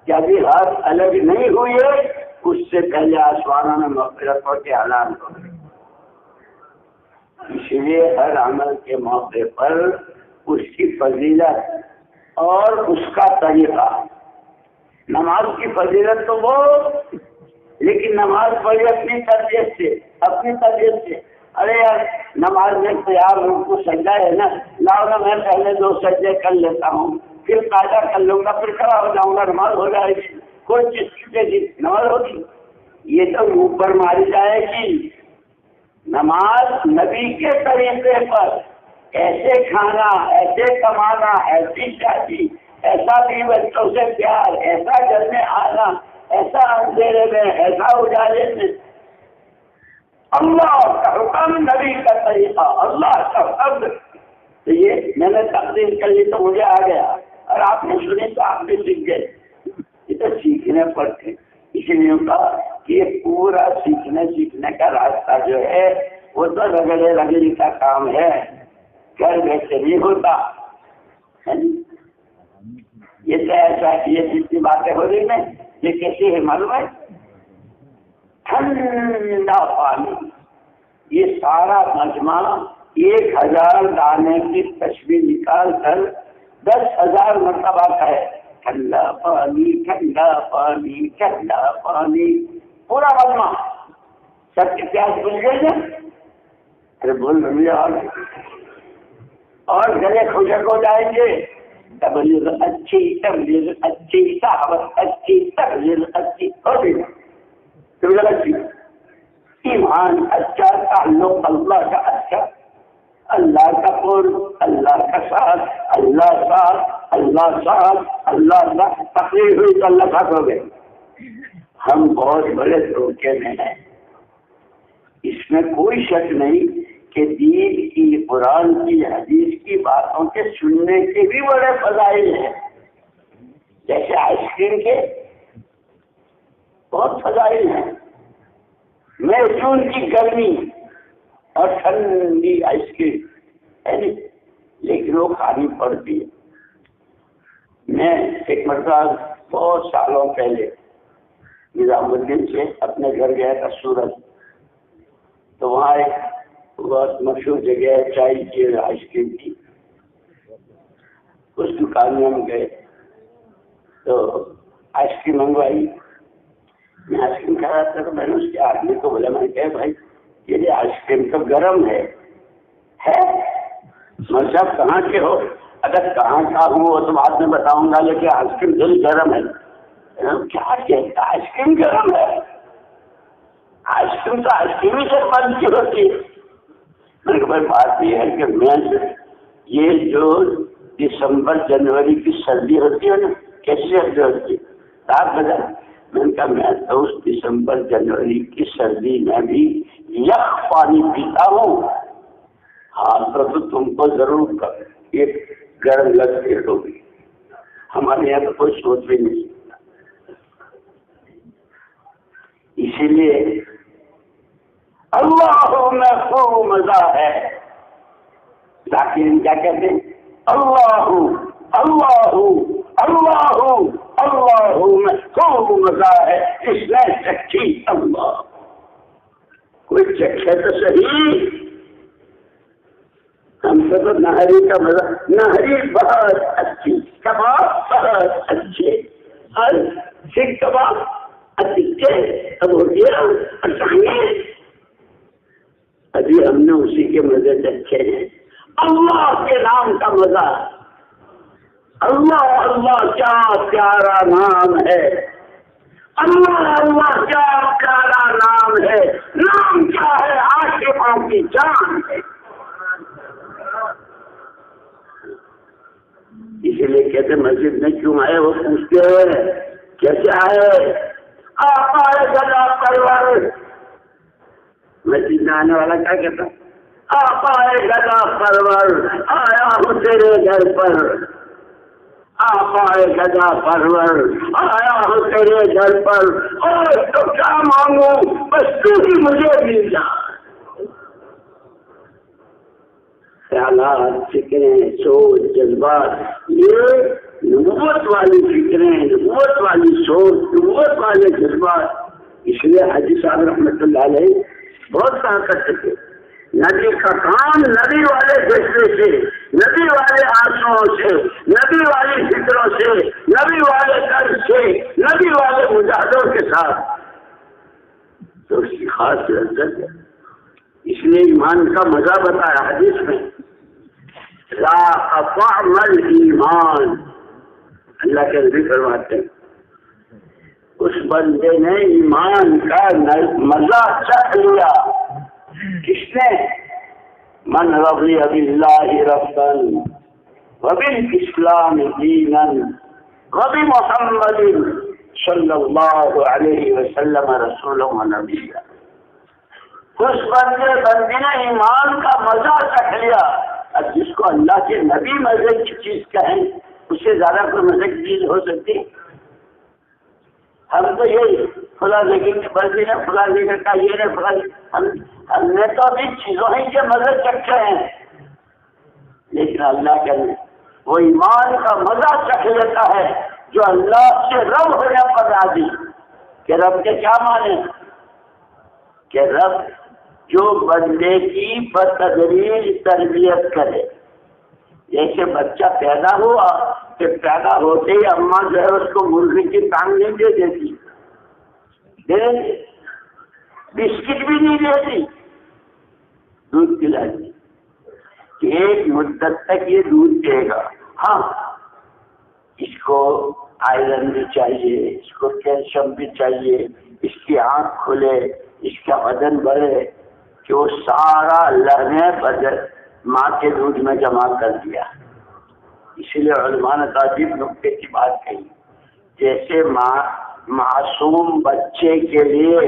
کہ ابھی ہاتھ الگ نہیں ہوئی ہے، اس سے پہلے آسمانوں میں مغفرت کے اعلان ہو. اس لیے ہر عمل کے موقع پر اس کی فضیلت اور اس کا طریقہ. نماز کی فضیلت تو وہ، لیکن نماز پڑھی اپنی تربیت سے، اپنی تربیت سے. ارے یار نماز میں تیار ہوں کو سجدہ ہے نا، لاؤ نا میں پہلے 2 سجدے کر لیتا ہوں، پھر قاعدہ کر لوں گا، پھر کھڑا ہو جاؤں گا، نماز ہو جائے گی. کوئی چیز چھوٹے گی نماز ہوگی؟ یہ تو منہ پر ماری جائے گی. نماز نبی کے طریقے پر، ایسے کھانا، ایسے کمانا، ایسی شادی، ایسا بھی بچوں سے پیار، ایسا گھر میں آنا، ایسا اندھیرے میں، ایسا اجالے میں. اللہ کا حکم، نبی کا طریقہ، اللہ کا فضل. تو یہ میں نے تقریر کر لی تو مجھے آ گیا، اور آپ نے سنی تو آپ بھی سیکھ گئے. یہ تو سیکھنے پڑتے. اس لیے کہا کہ یہ پورا سیکھنے کا راستہ جو ہے وہ تو رگڑی کا کام ہے، گھر بیٹھے نہیں ہوتا. یہ تو ایسا یہ جتنی باتیں ہو رہی ہیں یہ کیسی ہے معلوم ہے؟ ٹھنڈا پانی. یہ سارا مجمع 1000 دانے کی تشبیہ نکال کر 10,000 مرتبہ کہے ٹھنڈا پانی ٹھنڈا پانی ٹھنڈا پانی. پورا مجمع سب کی پیاس بجھ گئی نا؟ ارے بول رہی اور گلے خشک ہو جائیں گے. تبلیغ اچھی، تبلیغ اچھی، صحبت اچھی، تبلیغ اچھی ہوگی. تبلیغ اچھی، ایمان اچھا، تعلق اللہ کا اچھا، اللہ کا قرب، اللہ کا ساتھ، اللہ ساتھ، اللہ ساتھ، اللہ ساتھ. تقریر ہوئی تو اللہ ساتھ ہو گئے. ہم بہت بڑے دھوکے میں ہیں. اس میں کوئی شک نہیں کہ دین کی، قرآن کی، حدیث کی باتوں کے سننے کے بھی بڑے فضائل ہیں. جیسے آئس کریم کے بہت فضائل ہیں. میں جون کی گرمی اور ٹھنڈی آئس کریم ہے نہیں، لیکن وہ کھانی پڑتی ہے. میں ایک مرتبہ بہت سالوں پہلے نظام الدین سے اپنے گھر گیا تھا سورت. تو وہاں ایک بہت مشہور جگہ ہے چائے کی اور آئس کریم کی. اس دکان میں ہم گئے تو آئس کریم منگوائی. میں آئس کریم کھا رہا تھا تو میں نے اس کے آدمی کو بولا، میں نے کہا بھائی یہ آئس کریم تو گرم ہے. مول صاحب کہاں کے ہو؟ اگر کہاں کا ہوں وہ تو بعد میں بتاؤں گا، لیکن آئس کریم دل گرم ہے. کیا کہتا آئس کریم گرم ہے؟ آئس کریم تو آئس کریم ہی سے بنتی ہوتی ہے. میں نے بھائی بات یہ ہے کہ میں یہ جو دسمبر جنوری کی سردی ہوتی ہے نا، کیسی سردی ہوتی ہے آپ بتا. میں نے کہا میں تو اس دسمبر جنوری کی سردی میں بھی یخ پانی پیتا ہوں. ہاں تو تم کو ضرور یہ گرم لگتی ہوگی. ہمارے یہاں تو کوئی سوچ بھی نہیں. اسی لیے اللہ میں خوب مزہ ہے. ذاکرین کیا کہتے ہیں؟ اللہ اللہ اللہ اللہ میں خوب مزہ ہے. اس نے چکھی اللہ. کوئی چکھے تو صحیح. ہم سے تو نہری کا مزہ. نہری بہت اچھی، کباب بہت اچھے، اور سکھ کباب اچھے. اب ہو گیا ابھی ہم نے اسی کے مزے چکھے ہیں. اللہ کے نام کا مزہ. اللہ اللہ کیا پیارا نام ہے. اللہ اللہ کیا پیارا نام ہے. نام کیا ہے؟ عاشقوں کی جان ہے. اسی لیے کہتے مسجد میں کیوں آئے وہ پوچھتے ہیں کیسے آئے. آپ آئے گدا پرور. مسجد میں آنے والا کیا کہتا؟ آپ آئے گدا پرور، آیا ہوں تیرے گھر پر. آپ آئے گدا پرور، آیا ہوں تیرے گھر پر. اور تو کیا مانگوں، بس تو ہی مجھے مل جا. خیالات، فکریں، سوچ، جذبات، یہ نبوت والی فکریں، نبوت والی سوچ، نبوت والے جذبات. اس لیے حاجی صاحب رحمۃ اللہ علیہ بہت کہا کرتے تھے نبی کا کام نبی والے فیصلے سے، نبی والے آنسوؤں سے، نبی والی فکروں سے، نبی والے درد سے، نبی والے مجاہدوں کے ساتھ. تو اس کی خاص لذت ہے. اس لیے ایمان کا مزہ بتایا حدیث میں. لا طعم الایمان. اللہ کے نبی فرماتے ہیں اس بندے نے ایمان کا مزہ چکھ لیا. کس نے؟ من رضی باللہ ربا وبالاسلام دینا وبمحمد صلی اللہ علیہ وسلم رسولا ونبیا. اس بندے نے ایمان کا مزہ چکھ لیا. اب جس کو اللہ کے نبی مزے کی چیز کہیں اس سے زیادہ کوئی مزے کی چیز ہو سکتی؟ ہم تو یہ فلاں جگہ کی بردی ہے، فلاں جگہ کا یہ ہے، فلاں ہم نے تو ابھی چیزوں ہی کے مزے چکھے ہیں. لیکن اللہ کے وہ ایمان کا مزہ چکھ لیتا ہے جو اللہ سے رب ہونے پر راضی. کہ رب کے کیا مانے؟ کہ رب جو بندے کی بتدریج تربیت کرے. جیسے بچہ پیدا ہوا کہ پیدا ہوتے ہی اماں جو ہے اس کو مرغی کی ٹانگ نہیں دے دیتی، بسکٹ بھی نہیں دیتی، دودھ پلاتی. ایک مدت تک یہ دودھ دے گا. ہاں اس کو آئرن بھی چاہیے، اس کو کیلشیم بھی چاہیے، اس کی آنکھ کھلے، اس کا بدن بڑھے. کہ وہ سارا اللہ نے بدن ماں کے دودھ میں جمع کر دیا. اسی لیے علماء نے عجیب نقطے کی بات کہی. جیسے معصوم بچے کے لیے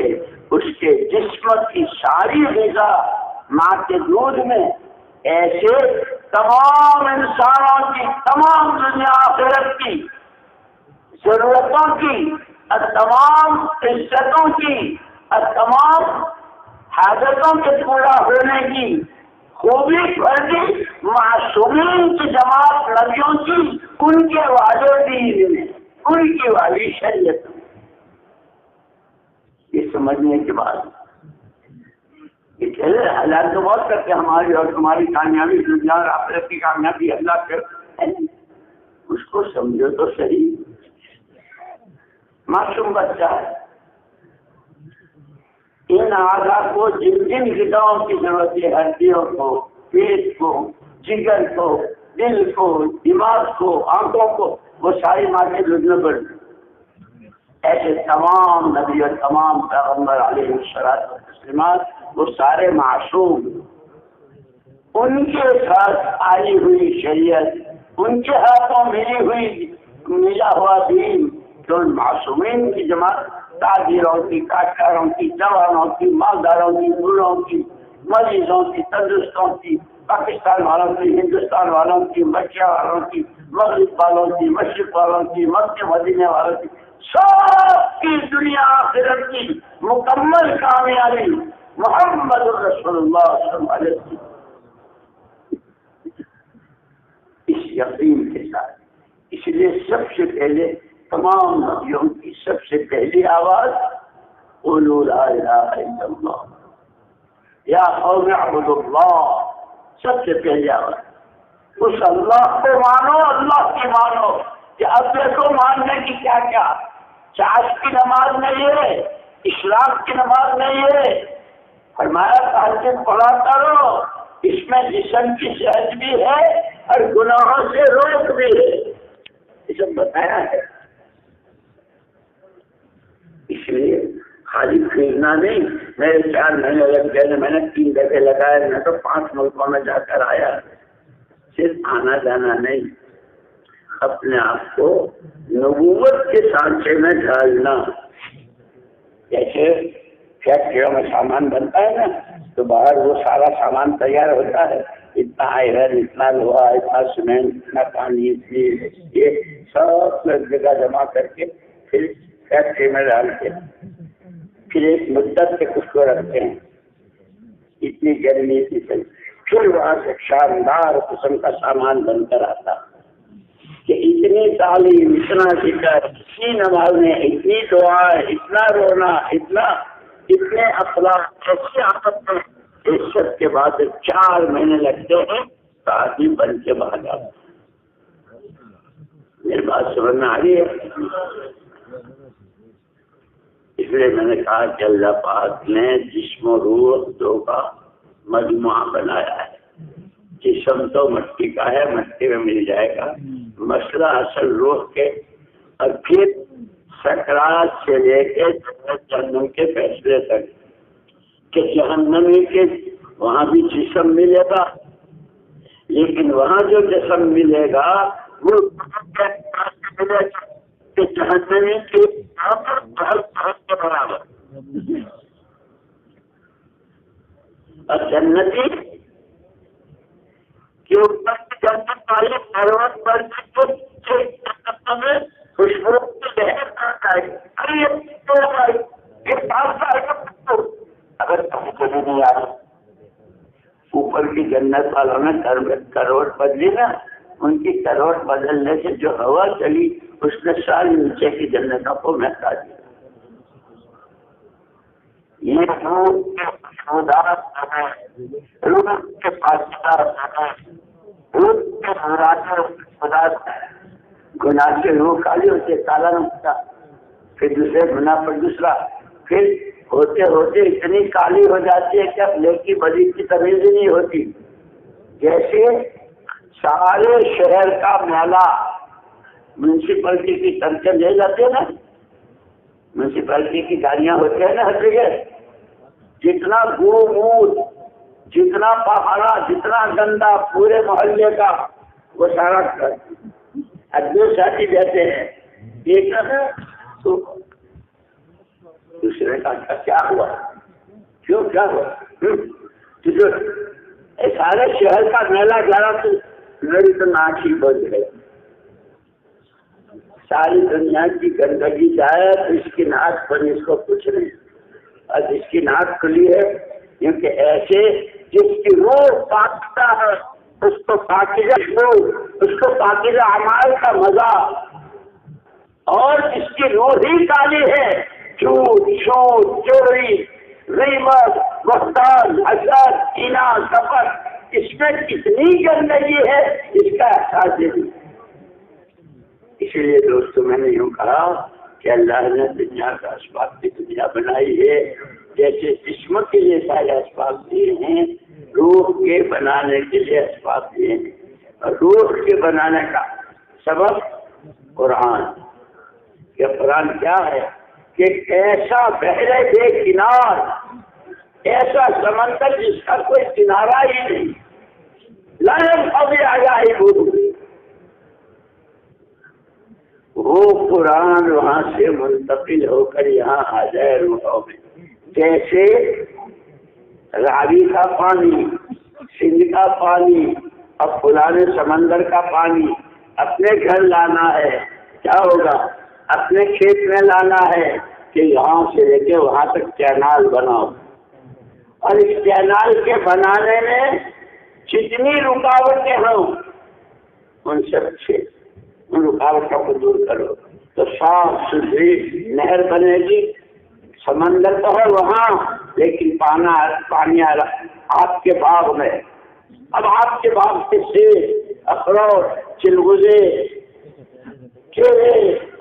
اس کے جسم کی ساری غذا ماں کے دودھ میں، ایسے تمام انسانوں کی، تمام دنیا آخرت کی ضرورتوں کی اور تمام عزتوں کی اور تمام حاجتوں کے پورا ہونے کی خوبی فردی معصومین کی جماعت نبیوں کی، ان کے والے دین میں، ان کی والی شریعت میں. یہ سمجھنے کے بعد حالات تو بہت کرتے ہماری اور تمہاری کامیابی دنیا اور آخرت کی کامیابی اللہ کے. اس کو سمجھو تو صحیح. معصوم بچہ ہے. ان اعضاء کو جن جن غذاؤں کی ضرورت ہے، ہڈیوں کو، پیٹ کو، جگر کو، دل کو، دماغ کو، آنکھوں کو، وہ ساری ماں کے دودھ میں پڑتی. ایسے تمام نبی اور تمام پیغمبر علیہ الصلوۃ والتسلیمات وہ سارے معصوم، ان کے ساتھ آئی ہوئی شریعت، ان کے ہاتھوں ملا ہوا دین، جو ان معصومین کی جماعت تاجروں کی، کاشتکاروں کی، جوانوں کی، مالداروں کی، بوڑھوں کی، مریضوں کی، تندرستوں کی، پاکستان والوں کی، ہندوستان والوں کی، مکہ والوں کی، مغرب والوں کی، مشرق والوں کی، مکہ مدینے والوں کی، سب کی دنیا آخرت کی مکمل کامیابی محمد رسول اللہ صلی اللہ علیہ وسلم اس یقین کے ساتھ۔ اس لیے سب سے پہلے تمام نبیوں کی سب سے پہلی آواز قولوا لا الہ الا اللہ، یا قوم اعبدوا اللہ، سب سے پہلی آواز اس اللہ کو مانو، اللہ کی مانو۔ کہ اب دیکھو ماننے کی کیا کیا، چاش کی نماز نہیں ہے، اشراق کی نماز نہیں ہے، فرمایا تہجد پڑھا کرو، اس میں جسم کی صحت بھی ہے اور گناہوں سے روک بھی ہے، یہ سب بتایا ہے۔ اس لیے خالی پھرنا نہیں، میرے 4 مہینے لگ گئے، میں نے 3 دفعے لگائے، میں تو 5 ملکوں میں جا کر آیا۔ صرف آنا جانا نہیں، اپنے آپ کو نبوت کے سانچے میں ڈھالنا۔ جیسے فیکٹریوں میں سامان بنتا ہے نا، تو باہر وہ سارا سامان تیار ہوتا ہے، اتنا آئرن، اتنا لوہا، اتنا سیمنٹ، اتنا پانی، یہ سب جگہ جمع کر کے پھر فیکٹری میں ڈال کے پھر ایک مدت تک اس کو رکھتے ہیں، اتنی گرمی کی، پھر وہاں سے شاندار قسم کا سامان بن کر آتا کہ اتنی تعلیم، اتنا ذکر، اتنی نمازیں، اتنی دعائیں، اتنا رونا، اتنے اخلاق، ایسی عادت میں عزت کے بعد 4 مہینے لگتے ہیں تو آدمی بن کے باہر آتا۔ میری بات سمجھ میں آ رہی ہے؟ اس لیے میں نے کہا کہ اللہ پاک نے جسم و روح 2 کا مجموعہ بنایا ہے۔ جسم تو مٹی کا ہے، مٹی میں مل جائے گا، مسئلہ اصل روح کے، اور پھر سکرات سے لے کے جہنم کے فیصلے تک کہ جہنمی کے وہاں بھی جسم ملے گا، لیکن وہاں جو جسم ملے گا وہ ملے گا کہ جہنمی کے بہت کے برابر، اور جنتی کے اوپر جنت والے پروت پر خوشبو کی لہر کرتا ہے، اگر کبھی کبھی نہیں آ رہا، اوپر کی جنت والوں نے کروڑ بدلی نا، ان کی کروڑ بدلنے سے جو ہوا چلی اس نے ساری نیچے کی جنتوں کو مہکا دیا۔ یہ روح کے خوشبودار روح کے پاسدار، روح کے مراد خدا، گناہ سے روح کالی ہوتی ہے، کالا نقطہ، پھر دوسرے گناہ پر دوسرا، پھر ہوتے ہوتے اتنی کالی ہو جاتی ہے کہ اب نیکی بدی کی تمیز ہی نہیں ہوتی۔ جیسے سارے شہر کا میلہ میونسپلٹی کی ٹنکیں لے جاتے ہیں نا، میونسپلٹی کی گاڑیاں ہوتی ہیں نا ہر جگہ، جتنا گو جتنا پہاڑا، جتنا گندا پورے محلے کا، وہ سارا ادبی ساتھی دیتے ہیں، ایک تو دوسرے کا کیا ہوا، کیوں کیا ہوا، سارے شہر کا میلہ جانا تو میری تو ناک ہی بج گئے، ساری دنیا کی گندگی جائے تو اس کی ناک پر اس کو کچھ نہیں، اور جس کی ناک کھلی ہے کیونکہ ایسے جس کی روح پاکتا ہے اس کو پاکیزہ روح، اس کو پاکیزہ اعمال کا مزہ، اور جس کی روح ہی کالی ہے، جھوٹ، شور، چوری، غیبت، بہتان، حسد، کینہ، کپٹ، اس میں کتنی گندگی ہے اس کا احساس نہیں۔ اس لیے دوستوں میں نے یوں کہا کہ اللہ نے دنیا کا اسباب کی دنیا بنائی ہے، جیسے جسم کے لیے سارے اسباب دیے ہیں، روح کے بنانے کے لیے اسباب دیے ہیں، اور روح کے بنانے کا سبب قرآن، کہ قرآن کیا ہے کہ ایسا بحر بے کنار، ایسا سمندر جس کا کوئی کنارہ ہی نہیں، لا ينقضي عجائبہ، وہ قرآن وہاں سے منتقل ہو کر یہاں آ جائے روحوں میں، جیسے راوی کا پانی، سندھ کا پانی، اب فلانے سمندر کا پانی اپنے گھر لانا ہے، کیا ہوگا؟ اپنے کھیت میں لانا ہے کہ یہاں سے لے کے وہاں تک کینال بناؤ، اور اس کینال کے بنانے میں جتنی رکاوٹیں ہوں ان سب سے ان رکاوٹوں کو دور کرو تو صاف ستھری نہر بنے گی۔ سمندر تو ہے وہاں، لیکن پانی آپ کے باغ میں، اب آپ کے باغ سے سیب، اخروٹ، چلگزے، کیلے،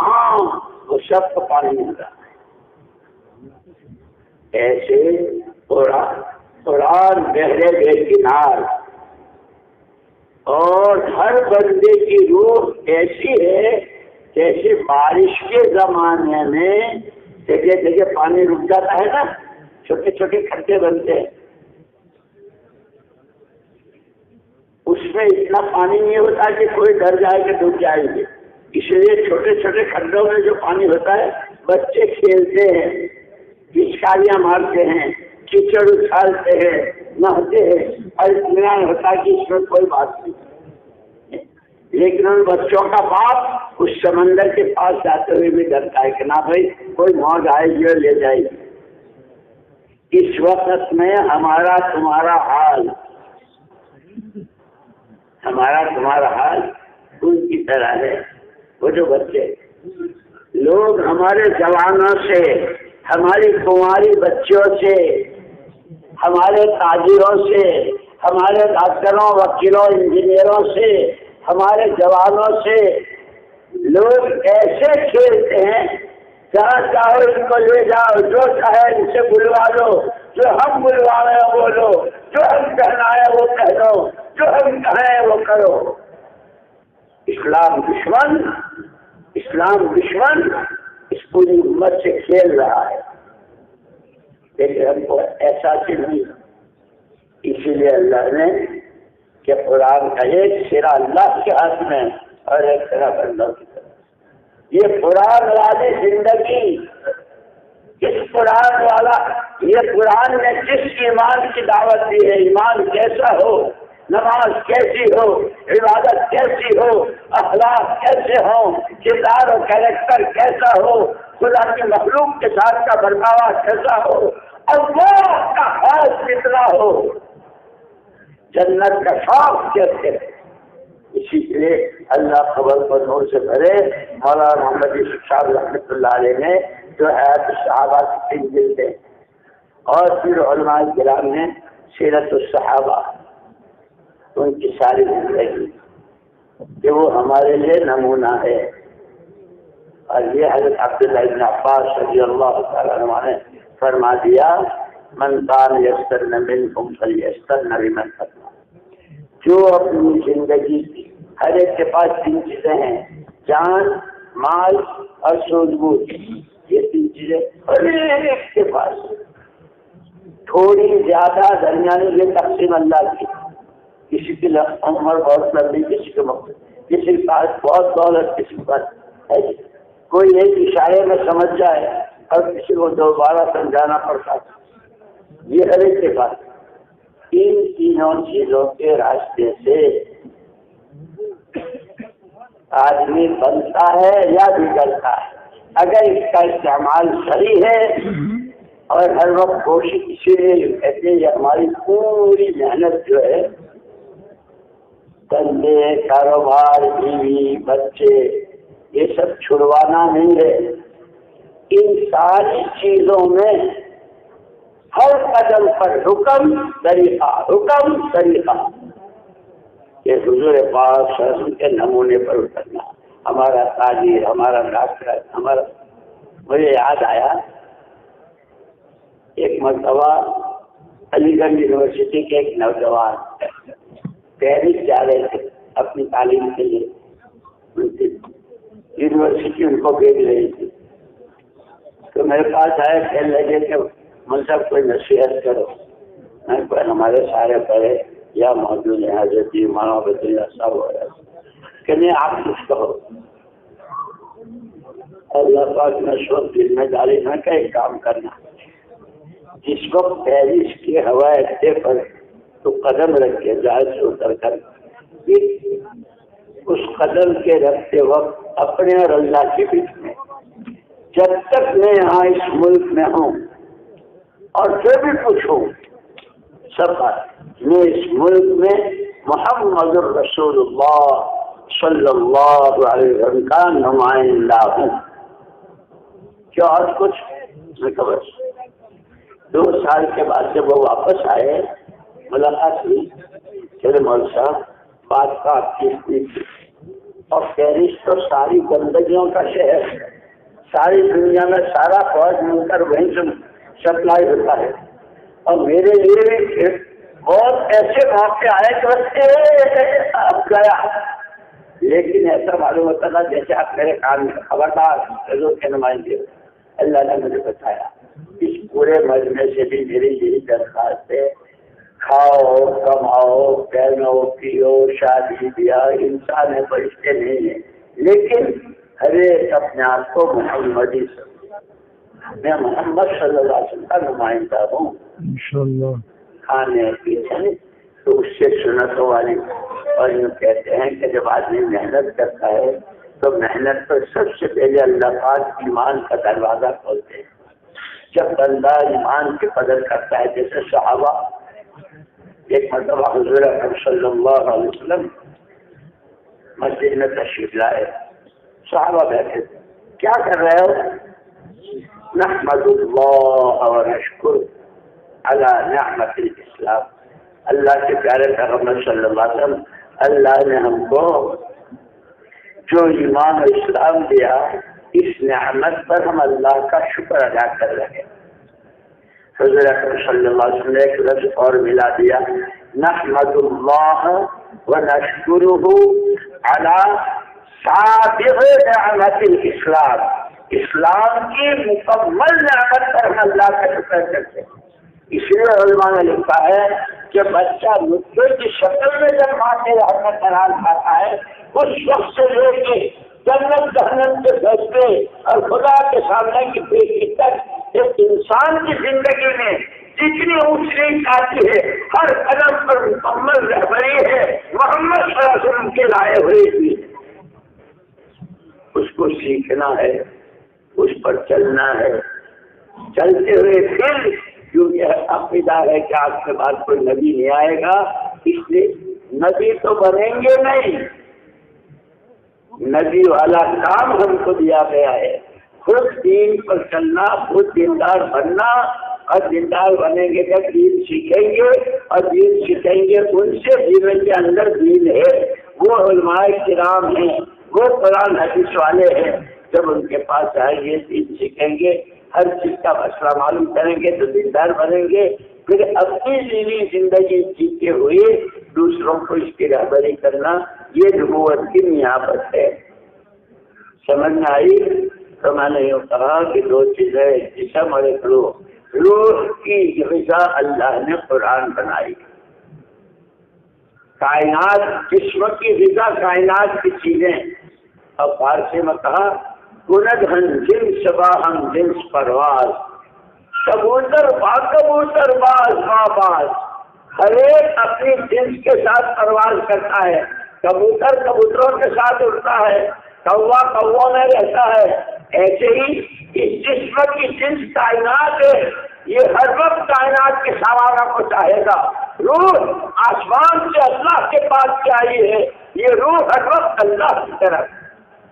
آم، وہ سب کو پانی مل رہا ہے۔ ایسے قرآن بحر بے کنار، اور ہر بندے کی روح ایسی ہے جیسے بارش کے زمانے میں جگہ جگہ پانی رک جاتا ہے نا، چھوٹے چھوٹے کھڈے بنتے ہیں، اس میں اتنا پانی نہیں ہوتا کہ کوئی ڈر جائے کہ ڈوب جائیں گے، اس لیے چھوٹے چھوٹے کھڈوں میں جو پانی ہوتا ہے بچے کھیلتے ہیں، پچکاریاں مارتے ہیں، کیچڑ اچھالتے ہیں، نہاتے ہیں، اور اطمینان ہوتا ہے کہ اس میں کوئی بات نہیں۔ لیکن ان بچوں کا باپ اس سمندر کے پاس جاتے ہوئے بھی ڈرتا ہے کہ نہ بھائی کوئی موج آئے گی اور لے جائے گی۔ اس وقت میں ہمارا تمہارا حال ان کی طرح ہے۔ وہ جو بچے لوگ ہمارے جوانوں سے، ہماری کماری بچیوں سے، ہمارے تاجروں سے، ہمارے ڈاکٹروں، وکیلوں، انجینئروں سے، ہمارے جوانوں سے لوگ ایسے کھیلتے ہیں، جہاں چاہو ان کو لے جاؤ، جو چاہے ان سے بلوا لو، جو ہم بلوائے وہ لو، جو ہم کہنا ہے وہ کہہ دو، جو ہم کہیں وہ کرو۔ اسلام دشمن اس پوری امت سے کھیل رہا ہے، لیکن ہم کو احساس نہیں۔ اسی لیے اللہ نے کہ قرآن کا ایک سرا اللہ کے ہاتھ میں اور ایک سرا بندوں کی طرف، یہ قرآن والی زندگی، یہ قرآن نے جس ایمان کی دعوت دی ہے، ایمان کیسا ہو، نماز کیسی ہو، عبادت کیسی ہو، اخلاق کیسے ہوں، کردار و کیریکٹر کیسا ہو، خدا کی مخلوق کے ساتھ کا برتاوا کیسا ہو، اللہ کا خاص کتنا ہو، جنت کا شوق کیسے ہے۔ اسی لیے اللہ خبر کو نور سے بھرے۔ مولانا محمد یوسف صاحب رحمۃ اللہ علیہ نے جو حیات الصحابہ کی 3 جلدیں، اور پھر علماء کرام نے سیرت الصحابہ، ان کی ساری زندگی کہ وہ ہمارے لیے نمونہ ہے۔ اور یہ حضرت عبداللہ ابن عباس رضی اللہ تعالیٰ عنہ نے فرما دیا، من کان یسترن منکم فلیسترن بمن قدم، جو اپنی زندگی کی، ہر ایک کے پاس 3 چیزیں ہیں، جان، مال اور سود بوجھ، یہ 3 چیزیں ہر ایک کے پاس، تھوڑی زیادہ درمیانی یہ تقسیم اللہ کی، کسی کی عمر بہت لمبی، کسی کے مقصد، کسی کے پاس بہت دولت، کسی کے پاس کوئی ایک اشارے میں سمجھ جائے اور کسی کو دوبارہ سمجھانا پڑتا ہے، یہ ہر ایک کے پاس۔ ان تینوں چیزوں کے راستے سے آدمی بنتا ہے یا بگڑتا ہے۔ اگر اس کا استعمال صحیح ہے اور ہر وقت کوشش، اسی لیے کہتے ہیں ہماری پوری محنت جو ہے، دھندے، کاروبار، بیوی، بچے، یہ سب چھڑوانا نہیں ہے۔ ان ساری چیزوں میں ہر قدم پر حکم طریقہ کہ حضور پاک صلی اللہ علیہ وسلم کے نمونے پر اترنا، ہمارا تاجر، ہمارا ڈاکٹر، مجھے یاد آیا ایک مرتبہ علی گڑھ یونیورسٹی کے ایک نوجوان پیرس جا رہے تھے اپنی تعلیم کے لیے، یونیورسٹی ان کو بھیج رہی تھی، میرے پاس آئے کہنے لگے کہ مطلب کوئی نصیحت کرو. میں کوئی ہمارے سارے پڑھے یا موجود ہیں حضرت امام بدریہ صاحب وغیرہ کہ نہیں آپ کچھ کہو. اللہ پاک نے سو ذمہ داری نہ کہ ایک کام کرنا. جس وقت پیرس کی ہوائی اڈے پر تو قدم رکھ کے جہاز سے اتر کر اس قدم کے رکھتے وقت اپنے اور اللہ کے بیچ میں جب تک میں یہاں اس ملک میں ہوں اور جو بھی پوچھوں سب میں اس ملک میں محمد الرسول اللہ صلی اللہ علیہ وسلم کا نمائندہ ہوں. کیا اور کچھ میں بس 2 سال کے بعد جب وہ واپس آئے ملاقات ہوئی. چلے مول صاحب بات کا آپ کی تھی اور پیرس تو ساری گندگیوں کا شہر ہے. ساری دنیا میں سارا فوج مل کر وہیں سے سپلائی ہوتا ہے اور میرے لیے بھی بہت ایسے موقع آئے کہ اب گیا. لیکن ایسا معلوم ہوتا تھا جیسے آپ میرے کان میں خبردار حضور کے نمائندے. اللہ نے مجھے بتایا اس پورے مجمع سے بھی میری یہی درخواست ہے کھاؤ کماؤ پہنو پیو شادی بیاہ انسان ہے فرشتے نہیں ہیں لیکن ہر ایک اپنے آپ کو محمدی میں محمد صلی اللہ علیہ وسلم کا نمائندہ ہوں انشاءاللہ. کھانے پینے تو اس سے سنتوں والی. اور یوں کہتے ہیں کہ جب آدمی محنت کرتا ہے تو محنت پر سب سے پہلے اللہ پاک ایمان کا دروازہ کھولتے ہیں. جب بندہ ایمان کی قدر کرتا ہے جیسے صحابہ ایک مرتبہ حضور اکرم صلی اللہ علیہ وسلم مسجد میں تشریف لائے. صحابہ بیٹھے کیا کر رہے ہو؟ نحمد اللہ و نشکر علی نعمت الاسلام. اللہ کے پیارے پیغمبر صلی اللہ علیہ وسلم اللہ نے ہم کو جو ایمان و اسلام دیا اس نعمت پر ہم اللہ کا شکر ادا کر رہے ہیں. حضور اکرم صلی اللہ علیہ وسلم نے ایک لفظ اور ملا دیا نحمد اللہ و نشکرہ علی سابغ نعمت الاسلام. اسلام کی مکمل نعمت پر ہم اللہ کا شکر کرتے ہیں. اس لیے علماء نے لکھا ہے کہ بچہ مردے کی شکل میں جب ماں کے رحمت قرار کھاتا ہے اس وقت سے لے کے جنت جہنم کے فیصلے اور خدا کے سامنے کی پیشی تک ایک انسان کی زندگی میں جتنی اونچی آتی ہے ہر قدم پر مکمل رہبری ہے محمد صلی اللہ علیہ وسلم کے لائے ہوئے بھی. اس کو سیکھنا ہے اس پر چلنا ہے. چلتے ہوئے پھر کیونکہ عقیدہ ہے کہ آپ کے بعد کوئی نبی نہیں آئے گا اس لیے نبی تو بنیں گے نہیں. نبی والا کام ہم کو دیا گیا ہے خود دین پر چلنا خود دیندار بننا اور دیندار بنیں گے جب دین سیکھیں گے اور دین سیکھیں گے ان سے جیون کے اندر دین ہے وہ علماء کرام ہیں وہ قرآن حدیث والے ہیں. جب ان کے پاس آئیں گے دین سیکھیں گے ہر چیز کا مسئلہ معلوم کریں گے تو دیندار بنیں گے. پھر اپنی دینی زندگی جیتے ہوئے دوسروں کو اس کی رہبری کرنا یہ نبوت کی نیابت ہے. سمجھ میں آئی؟ تو میں نے یوں کہا کہ 2 چیزیں جسم اور ایک روح. روح کی غذا اللہ نے قرآن بنائی. کائنات جسم کی غذا کائنات کی چیزیں اور فارسی میں کہا کند ہن جنس باہم جنس پرواز کبوتر کبوتر باز باز. ہر ایک اپنی جنس کے ساتھ پرواز کرتا ہے. کبوتر کبوتروں کے ساتھ اڑتا ہے کوا کوا میں رہتا ہے. ایسے ہی اس جسم کی جنس کائنات ہے یہ ہر وقت کائنات کے سوارا کو چاہے گا. روح آسمان سے اللہ کے پاس سے آئی ہے یہ روح ہر وقت اللہ کی طرف.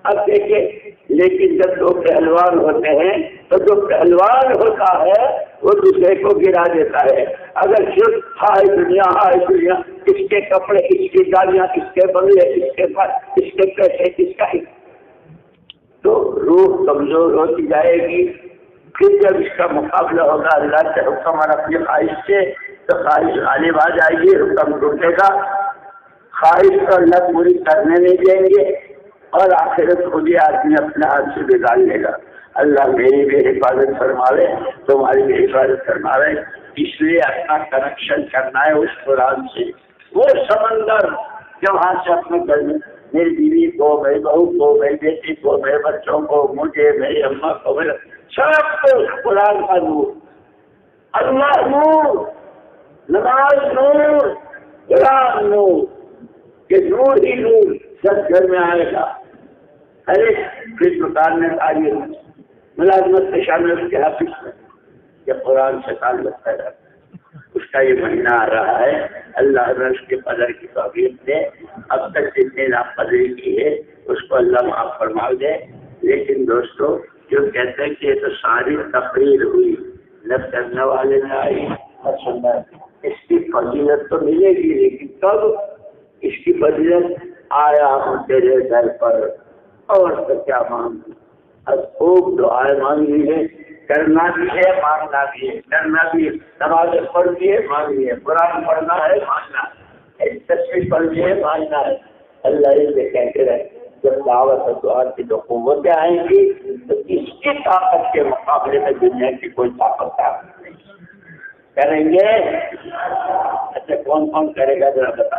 اب دیکھیں لیکن جب 2 پہلوان ہوتے ہیں تو جو پہلوان ہوتا ہے وہ دوسرے کو گرا دیتا ہے. اگر صرف ہائے دنیا اس کے کپڑے اس کی گاڑیاں اس کے بنگلے اس کے پاس اس کے پیسے اس کا تو روح کمزور ہوتی جائے گی. پھر جب اس کا مقابلہ ہوگا اللہ کے حکم اور اپنی خواہش سے تو خواہش غالب آ جائے گی حکم ٹوٹے گا. خواہش کو اللہ پوری کرنے نہیں دیں گے اور آخرت خود ہی آدمی اپنے ہاتھ سے بگاڑ لے گا. اللہ میری بھی حفاظت فرماوے، تمہاری بھی حفاظت فرماوے۔ اس لیے اپنا کنیکشن کرنا ہے اس قرآن سے۔ وہ سمندر جو وہاں سے اپنے گھر میں میری بیوی کو، میری بہو کو، میری بیٹی کو، میرے بچوں کو، مجھے، میری اماں کو، میرے سب کو قرآن کا نور، اللہ نور، نماز نور، قرآن نور، کہ نور ہی نور سب گھر میں آئے گا۔ ہر ایک کس دکان میں تعلیم ملازمت پیشہ میں اس کے حافظ میں جب قرآن سے تعلق پیدا اس کا یہ مہینہ آ رہا ہے۔ اللہ نے اس کے قدر کی توفیق دے، اب تک جتنے ناقدری کی ہے اس کو اللہ معاف فرما دے۔ لیکن دوستو جو کہتے ہیں کہ یہ تو ساری تقریر ہوئی، نہ کرنے والے نہ آئی نہ سننا، اس کی فضیلت تو ملے گی، لیکن کب اس کی فضیلت؟ آیا ہوں تیرے گھر پر اور تو کیا مانگ، اب خوب دعائیں مانگی ہے، کرنا بھی ہے مانگنا بھی ہے، کرنا بھی ہے، نماز پڑھنی ہے مانگنی ہے، قرآن پڑھنا ہے مانگنا ہے، تصویر پڑھنی ہے مانگنا ہے۔ اللہ یہ کہتے رہے جب دعوت اور دعا کی جو قوتیں آئیں گی تو اس کی طاقت کے مقابلے میں دنیا کی کوئی طاقت نہیں کریں گے۔ اچھا کون کون کرے گا ذرا بتا